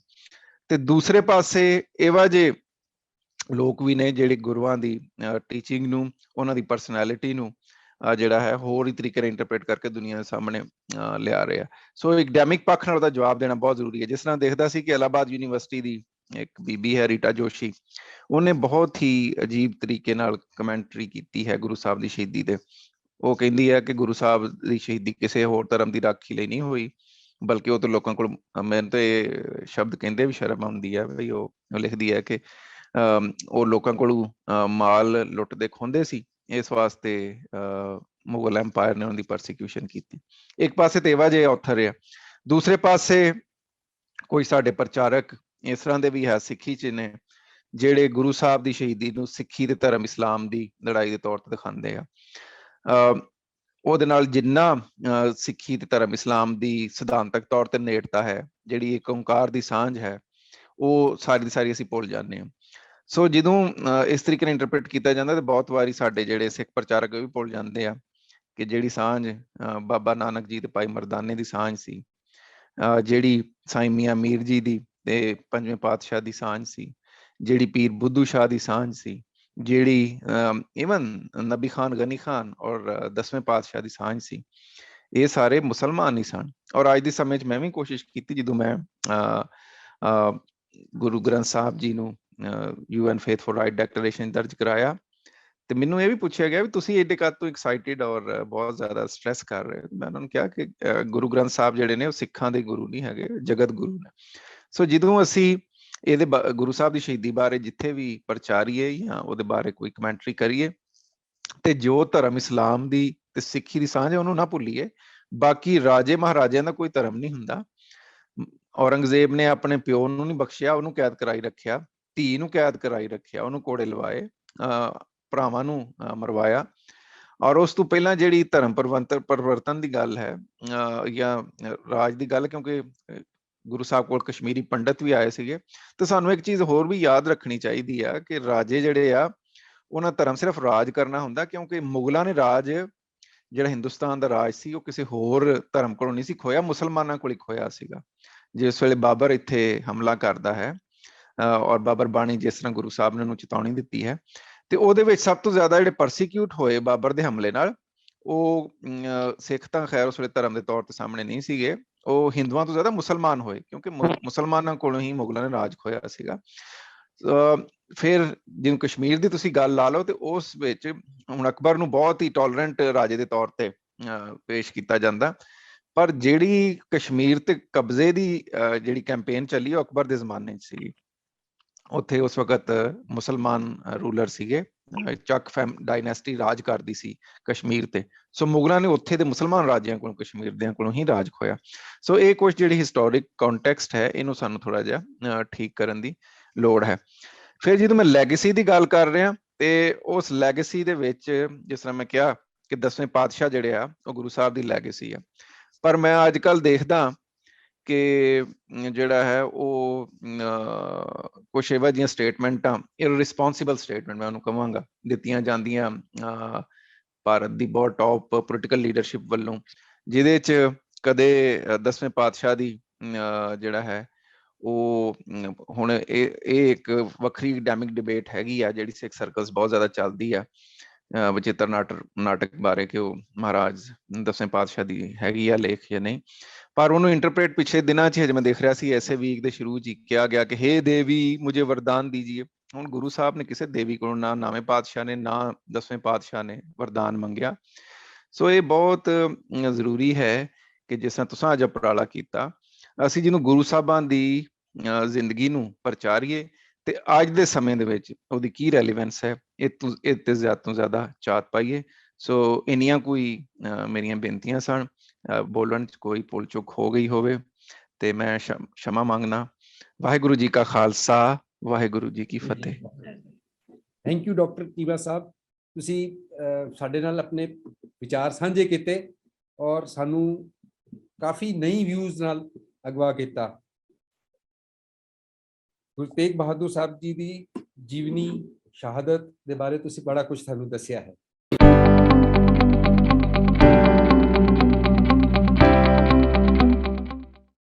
ਤੇ ਦੂਸਰੇ ਪਾਸੇ ਇਹੋ ਜਿਹੇ ਲੋਕ ਵੀ ਨੇ ਜਿਹੜੇ ਗੁਰੂਆਂ ਦੀ ਟੀਚਿੰਗ ਨੂੰ, ਉਹਨਾਂ ਦੀ ਪਰਸਨੈਲਿਟੀ ਨੂੰ ਜਿਹੜਾ ਹੈ ਹੋਰ ਹੀ ਤਰੀਕੇ ਨਾਲ ਇੰਟਰਪ੍ਰੇਟ ਕਰਕੇ ਦੁਨੀਆ ਦੇ ਸਾਹਮਣੇ ਲਿਆ ਰਹੇ ਆ। ਸੋ ਐਕਡੈਮਿਕ ਪੱਖ ਨਾਲ ਉਹਦਾ ਜਵਾਬ ਦੇਣਾ ਬਹੁਤ ਜ਼ਰੂਰੀ ਹੈ। ਜਿਸ ਤਰ੍ਹਾਂ ਦੇਖਦਾ ਸੀ ਕਿ ਇਲਾਹਾਬਾਦ ਯੂਨੀਵਰਸਿਟੀ ਦੀ ਇੱਕ ਬੀਬੀ ਹੈ ਰੀਟਾ ਜੋਸ਼ੀ, ਉਹਨੇ ਬਹੁਤ ਹੀ ਅਜੀਬ ਤਰੀਕੇ ਨਾਲ ਕਮੈਂਟਰੀ ਕੀਤੀ ਹੈ ਗੁਰੂ ਸਾਹਿਬ ਦੀ ਸ਼ਹੀਦੀ ਤੇ। ਉਹ ਕਹਿੰਦੀ ਹੈ ਕਿ ਗੁਰੂ ਸਾਹਿਬ ਦੀ ਸ਼ਹੀਦੀ ਕਿਸੇ ਹੋਰ ਧਰਮ ਦੀ ਰਾਖੀ ਲਈ ਨਹੀਂ ਹੋਈ, ਬਲਕਿ ਉਹ ਤਾਂ ਲੋਕਾਂ ਕੋਲ, ਮੈਨੂੰ ਤਾਂ ਇਹ ਸ਼ਬਦ ਕਹਿੰਦੇ ਵੀ ਸ਼ਰਮ ਆਉਂਦੀ ਹੈ ਬਈ, ਉਹ ਲਿਖਦੀ ਹੈ ਕਿ ਉਹ ਲੋਕਾਂ ਕੋਲੋਂ ਮਾਲ ਲੁੱਟਦੇ ਖੋਹਦੇ ਸੀ, ਇਸ ਵਾਸਤੇ ਮੁਗਲ ਐਮਪਾਇਰ ਨੇ ਉਹਨਾਂ ਦੀ ਪਰਸੀਕਿਊਸ਼ਨ ਕੀਤੀ। ਇੱਕ ਪਾਸੇ ਤੇ ਇਹੋ ਜਿਹੇ ਆਥਰ ਆ, ਦੂਸਰੇ ਪਾਸੇ ਕੋਈ ਸਾਡੇ ਪ੍ਰਚਾਰਕ ਇਸ ਤਰ੍ਹਾਂ ਦੇ ਵੀ ਹੈ ਸਿੱਖੀ 'ਚ ਨੇ ਜਿਹੜੇ ਗੁਰੂ ਸਾਹਿਬ ਦੀ ਸ਼ਹੀਦੀ ਨੂੰ ਸਿੱਖੀ ਤੇ ਧਰਮ ਇਸਲਾਮ ਦੀ ਲੜਾਈ ਦੇ ਤੌਰ ਤੇ ਦਿਖਾਉਂਦੇ ਆ। ਉਹਦੇ ਨਾਲ ਜਿੰਨਾ ਸਿੱਖੀ ਤੇ ਧਰਮ ਇਸਲਾਮ ਦੀ ਸਿਧਾਂਤਕ ਤੌਰ ਤੇ ਨੇੜਤਾ ਹੈ, ਜਿਹੜੀ ਇੱਕ ਓਂਕਾਰ ਦੀ ਸਾਂਝ ਹੈ, ਉਹ ਸਾਰੀ ਦੀ ਸਾਰੀ ਅਸੀਂ ਭੁੱਲ ਜਾਂਦੇ ਹਾਂ। ਸੋ ਜਦੋਂ ਇਸ ਤਰੀਕੇ ਨਾਲ ਇੰਟਰਪ੍ਰੇਟ ਕੀਤਾ ਜਾਂਦਾ ਤੇ ਬਹੁਤ ਵਾਰੀ ਸਾਡੇ ਜਿਹੜੇ ਸਿੱਖ ਪ੍ਰਚਾਰਕ ਵੀ ਭੁੱਲ ਜਾਂਦੇ ਆ ਕਿ ਜਿਹੜੀ ਸਾਂਝ ਬਾਬਾ ਨਾਨਕ ਜੀ ਤੇ ਭਾਈ ਮਰਦਾਨੇ ਦੀ ਸਾਂਝ ਸੀ, ਜਿਹੜੀ ਸਾਈਂ ਮੀਆਂ ਮੀਰ ਜੀ ਦੀ ਤੇ 5ਵੇਂ ਪਾਤਸ਼ਾਹ ਦੀ ਸਾਂਝ ਸੀ, ਜਿਹੜੀ ਪੀਰ ਬੁੱਧੂ ਸ਼ਾਹ ਦੀ ਸਾਂਝ ਸੀ, ਜਿਹੜੀ ਇਵਨ ਨਬੀ ਖਾਨ ਗਨੀ ਖਾਨ ਔਰ 10ਵੇਂ ਪਾਤਸ਼ਾਹ ਦੀ ਸਾਂਝ ਸੀ, ਇਹ ਸਾਰੇ ਮੁਸਲਮਾਨ ਹੀ ਸਨ। ਔਰ ਅੱਜ ਦੇ ਸਮੇਂ 'ਚ ਮੈਂ ਵੀ ਕੋਸ਼ਿਸ਼ ਕੀਤੀ, ਜਦੋਂ ਮੈਂ ਗੁਰੂ ਗ੍ਰੰਥ ਸਾਹਿਬ ਜੀ ਨੂੰ UN faith for right declaration ਦਰਜ ਕਰਾਇਆ ਤੇ ਮੈਨੂੰ ਇਹ ਵੀ ਪੁੱਛਿਆ ਗਿਆ ਵੀ ਤੁਸੀਂ ਇਹਦੇ ਕਾਹਤੋਂ ਤੋਂ ਐਕਸਾਈਟਿਡ ਔਰ ਬਹੁਤ ਜ਼ਿਆਦਾ ਸਟ੍ਰੈਸ ਕਰ ਰਹੇ ਹੋ। ਮੈਂ ਉਹਨਾਂ ਨੂੰ ਕਿਹਾ ਕਿ ਗੁਰੂ ਗ੍ਰੰਥ ਸਾਹਿਬ ਜਿਹੜੇ ਨੇ ਉਹ ਸਿੱਖਾਂ ਦੇ ਗੁਰੂ ਨਹੀਂ ਹੈਗੇ, ਜਗਤ ਗੁਰੂ ਨੇ। ਸੋ ਜਦੋਂ ਅਸੀਂ ਇਹਦੇ ਗੁਰੂ ਸਾਹਿਬ ਦੀ ਸ਼ਹੀਦੀ ਬਾਰੇ ਜਿੱਥੇ ਵੀ ਪ੍ਰਚਾਰੀਏ ਜਾਂ ਉਹਦੇ ਬਾਰੇ ਕੋਈ ਕਮੈਂਟਰੀ ਕਰੀਏ, ਤੇ ਜੋ ਧਰਮ ਇਸਲਾਮ ਦੀ ਤੇ ਸਿੱਖੀ ਦੀ ਸਾਂਝ ਹੈ ਉਹਨੂੰ ਨਾ ਭੁੱਲੀਏ। ਬਾਕੀ ਰਾਜੇ ਮਹਾਰਾਜਿਆਂ ਦਾ ਕੋਈ ਧਰਮ ਨਹੀਂ ਹੁੰਦਾ, ਔਰੰਗਜ਼ੇਬ ਨੇ ਆਪਣੇ ਪਿਓ ਨੂੰ ਨਹੀਂ ਬਖਸ਼ਿਆ, ਉਹਨੂੰ ਕੈਦ ਕਰਾਈ ਰੱਖਿਆ, ਧੀ ਨੂੰ ਕੈਦ ਕਰਾਈ ਰੱਖਿਆ, ਉਹਨੂੰ ਕੋੜੇ ਲਵਾਏ, ਭਰਾਵਾਂ ਨੂੰ ਮਰਵਾਇਆ। ਔਰ ਉਸ ਤੋਂ ਪਹਿਲਾਂ ਜਿਹੜੀ ਧਰਮ ਪਰਿਵਰਤਨ ਦੀ ਗੱਲ ਹੈ ਜਾਂ ਰਾਜ ਦੀ ਗੱਲ, ਕਿਉਂਕਿ ਗੁਰੂ ਸਾਹਿਬ ਕੋਲ ਕਸ਼ਮੀਰੀ ਪੰਡਤ ਵੀ ਆਏ ਸੀਗੇ, ਤੇ ਸਾਨੂੰ ਇੱਕ ਚੀਜ਼ ਹੋਰ ਵੀ ਯਾਦ ਰੱਖਣੀ ਚਾਹੀਦੀ ਆ ਕਿ ਰਾਜੇ ਜਿਹੜੇ ਆ ਉਹਨਾਂ ਧਰਮ ਸਿਰਫ ਰਾਜ ਕਰਨਾ ਹੁੰਦਾ, ਕਿਉਂਕਿ ਮੁਗਲਾਂ ਨੇ ਰਾਜ ਜਿਹੜਾ ਹਿੰਦੁਸਤਾਨ ਦਾ ਰਾਜ ਸੀ ਉਹ ਕਿਸੇ ਹੋਰ ਧਰਮ ਕੋਲੋਂ ਨਹੀਂ ਸੀ ਖੋਇਆ, ਮੁਸਲਮਾਨਾਂ ਕੋਲ ਹੀ ਖੋਇਆ ਸੀਗਾ। ਜਿਸ ਵੇਲੇ ਬਾਬਰ ਇੱਥੇ ਹਮਲਾ ਕਰਦਾ ਹੈ ਔਰ ਬਾਬਰ ਬਾਣੀ ਜਿਸ ਤਰ੍ਹਾਂ ਗੁਰੂ ਸਾਹਿਬ ਨੇ ਉਹਨੂੰ ਚੇਤਾਵਨੀ ਦਿੱਤੀ ਹੈ, ਤੇ ਉਹਦੇ ਵਿੱਚ ਸਭ ਤੋਂ ਜ਼ਿਆਦਾ ਜਿਹੜੇ ਪਰਸੀਕਿਊਟ ਹੋਏ ਬਾਬਰ ਦੇ ਹਮਲੇ ਨਾਲ, ਉਹ ਸਿੱਖ ਤਾਂ ਖੈਰ ਉਸ ਵੇਲੇ ਧਰਮ ਦੇ ਤੌਰ ਤੇ ਸਾਹਮਣੇ ਨਹੀਂ ਸੀਗੇ, ਉਹ ਹਿੰਦੂਆਂ ਤੋਂ ਜ਼ਿਆਦਾ ਮੁਸਲਮਾਨ ਹੋਏ, ਕਿਉਂਕਿ ਮੁਸਲਮਾਨਾਂ ਕੋਲੋਂ ਹੀ ਮੁਗਲਾਂ ਨੇ ਰਾਜ ਖੋਇਆ ਸੀਗਾ। ਫਿਰ ਜਿਵੇਂ ਕਸ਼ਮੀਰ ਦੀ ਤੁਸੀਂ ਗੱਲ ਲਾ ਲਓ, ਤੇ ਉਸ ਵਿੱਚ ਹੁਣ ਅਕਬਰ ਨੂੰ ਬਹੁਤ ਹੀ ਟੋਲਰੈਂਟ ਰਾਜੇ ਦੇ ਤੌਰ ਤੇ ਪੇਸ਼ ਕੀਤਾ ਜਾਂਦਾ, ਪਰ ਜਿਹੜੀ ਕਸ਼ਮੀਰ ਤੇ ਕਬਜ਼ੇ ਦੀ ਜਿਹੜੀ ਕੈਂਪੇਨ ਚੱਲੀ ਉਹ ਅਕਬਰ ਦੇ ਜ਼ਮਾਨੇ 'ਚ ਸੀਗੀ। ਉੱਥੇ ਉਸ ਵਕਤ ਮੁਸਲਮਾਨ ਰੂਲਰ ਸੀਗੇ, ਚੱਕ ਡਾਇਨੈਸਟੀ ਰਾਜ ਕਰਦੀ ਸੀ ਕਸ਼ਮੀਰ ਤੇ, ਸੋ ਮੁਗਲਾਂ ਨੇ ਉੱਥੇ ਦੇ ਮੁਸਲਮਾਨ ਰਾਜਿਆਂ ਕੋਲੋਂ, ਕਸ਼ਮੀਰ ਦਿਆਂ ਕੋਲੋਂ ਹੀ ਰਾਜ ਖੋਇਆ। ਸੋ ਇਹ ਕੁਝ ਜਿਹੜੀ ਹਿਸਟੋਰਿਕ ਕੰਟੈਕਸਟ ਹੈ, ਇਹਨੂੰ ਸਾਨੂੰ ਥੋੜਾ ਜਿਹਾ ਠੀਕ ਕਰਨ ਦੀ ਲੋੜ ਹੈ। ਫਿਰ ਜਦੋਂ ਮੈਂ ਲੈਗੇਸੀ ਦੀ ਗੱਲ ਕਰ ਰਿਹਾ, ਤੇ ਉਸ ਲੈਗੇਸੀ ਦੇ ਵਿੱਚ ਜਿਸ ਤਰ੍ਹਾਂ ਮੈਂ ਕਿਹਾ ਕਿ 10ਵੇਂ ਪਾਤਸ਼ਾਹ ਜਿਹੜੇ ਆ ਉਹ ਗੁਰੂ ਸਾਹਿਬ ਦੀ ਲੈਗੇਸੀ ਆ, ਪਰ ਮੈਂ ਅੱਜ ਕੱਲ ਦੇਖਦਾ ਕਿ ਜਿਹੜਾ ਹੈ ਉਹ ਕੁਛ ਇਹੋ ਜਿਹੀਆਂ ਸਟੇਟਮੈਂਟਾਂ, ਇਰਰਿਸਪੌਂਸਿਬਲ ਸਟੇਟਮੈਂਟ ਮੈਂ ਉਹਨੂੰ ਕਹਾਂਗਾ, ਦਿੱਤੀਆਂ ਜਾਂਦੀਆਂ ਭਾਰਤ ਦੀ ਬਹੁਤ ਟੌਪ ਪੋਲੀਟੀਕਲ ਲੀਡਰਸ਼ਿਪ ਵੱਲੋਂ, ਜਿਹਦੇ 'ਚ ਕਦੇ 10ਵੇਂ ਪਾਤਸ਼ਾਹ ਦੀ ਜਿਹੜਾ ਹੈ ਉਹ ਹੁਣ ਇਹ ਇੱਕ ਵੱਖਰੀ ਐਕੈਡੈਮਿਕ ਡਿਬੇਟ ਹੈਗੀ ਆ ਜਿਹੜੀ ਸਿੱਖ ਸਰਕਲਸ ਬਹੁਤ ਜ਼ਿਆਦਾ ਚੱਲਦੀ ਆ ਵਿਚਿੱਤਰ ਨਾਟਕ ਬਾਰੇ, ਕਿ ਉਹ ਮਹਾਰਾਜ 10ਵੇਂ ਪਾਤਸ਼ਾਹ ਦੀ ਹੈਗੀ ਆ ਲੇਖ ਜਾਂ ਨਹੀਂ, ਪਰ ਉਹਨੂੰ ਇੰਟਰਪ੍ਰੇਟ ਪਿਛਲੇ ਦਿਨਾਂ 'ਚ ਹਜੇ ਮੈਂ ਦੇਖ ਰਿਹਾ ਸੀ ਐਸੇ ਵੀਕ ਦੇ ਸ਼ੁਰੂ 'ਚ ਕਿਹਾ ਗਿਆ ਕਿ ਹੇ ਦੇਵੀ ਮੁਝੇ ਵਰਦਾਨ ਦੀਜੀਏ। ਹੁਣ ਗੁਰੂ ਸਾਹਿਬ ਨੇ ਕਿਸੇ ਦੇਵੀ ਕੋਲੋਂ, ਨਾ 9ਵੇਂ ਪਾਤਸ਼ਾਹ ਨੇ ਨਾ 10ਵੇਂ ਪਾਤਸ਼ਾਹ ਨੇ ਵਰਦਾਨ ਮੰਗਿਆ। ਸੋ ਇਹ ਬਹੁਤ ਜ਼ਰੂਰੀ ਹੈ ਕਿ ਜਿਸ ਤਰ੍ਹਾਂ ਤੁਸੀਂ ਅੱਜ ਉਪਰਾਲਾ ਕੀਤਾ, ਅਸੀਂ ਜਿਹਨੂੰ ਗੁਰੂ ਸਾਹਿਬਾਂ ਦੀ ਜ਼ਿੰਦਗੀ ਨੂੰ ਪ੍ਰਚਾਰੀਏ, ਤੇ ਅੱਜ ਦੇ ਸਮੇਂ ਦੇ ਵਿੱਚ ਉਹਦੀ ਕੀ ਰੈਲੀਵੈਂਸ ਹੈ, ਇਹ ਤੇ ਜ਼ਿਆਦਾ ਤੋਂ ਜ਼ਿਆਦਾ ਚਾਤ ਪਾਈਏ। ਸੋ ਇੰਨੀਆਂ ਕੋਈ ਮੇਰੀਆਂ ਬੇਨਤੀਆਂ ਸਨ, ਬੋਲਣ 'ਚ ਕੋਈ ਭੁੱਲ ਚੁੱਕ ਹੋ ਗਈ ਹੋਵੇ ਤੇ ਮੈਂ क्षमा ਮੰਗਣਾ। ਵਾਹਿਗੁਰੂ ਜੀ ਕਾ ਖਾਲਸਾ, ਵਾਹਿਗੁਰੂ ਜੀ ਕੀ ਫਤਿਹ। ਥੈਂਕ ਯੂ ਡਾਕਟਰ ਟੀਵਾ ਸਾਹਿਬ, ਤੁਸੀਂ ਸਾਡੇ ਨਾਲ ਆਪਣੇ ਵਿਚਾਰ ਸਾਂਝੇ ਕੀਤੇ ਔਰ ਸਾਨੂੰ ਕਾਫੀ ਨਈ ਵਿਊਜ਼ ਨਾਲ ਅਗਵਾ ਕੀਤਾ। ਗੁਰੂ ਤੇਗ ਬਹਾਦਰ ਸਾਹਿਬ ਜੀ ਦੀ ਜੀਵਨੀ, ਸ਼ਹਾਦਤ ਦੇ ਬਾਰੇ ਤੁਸੀਂ ਬੜਾ ਕੁਝ ਸਾਨੂੰ ਦੱਸਿਆ ਹੈ।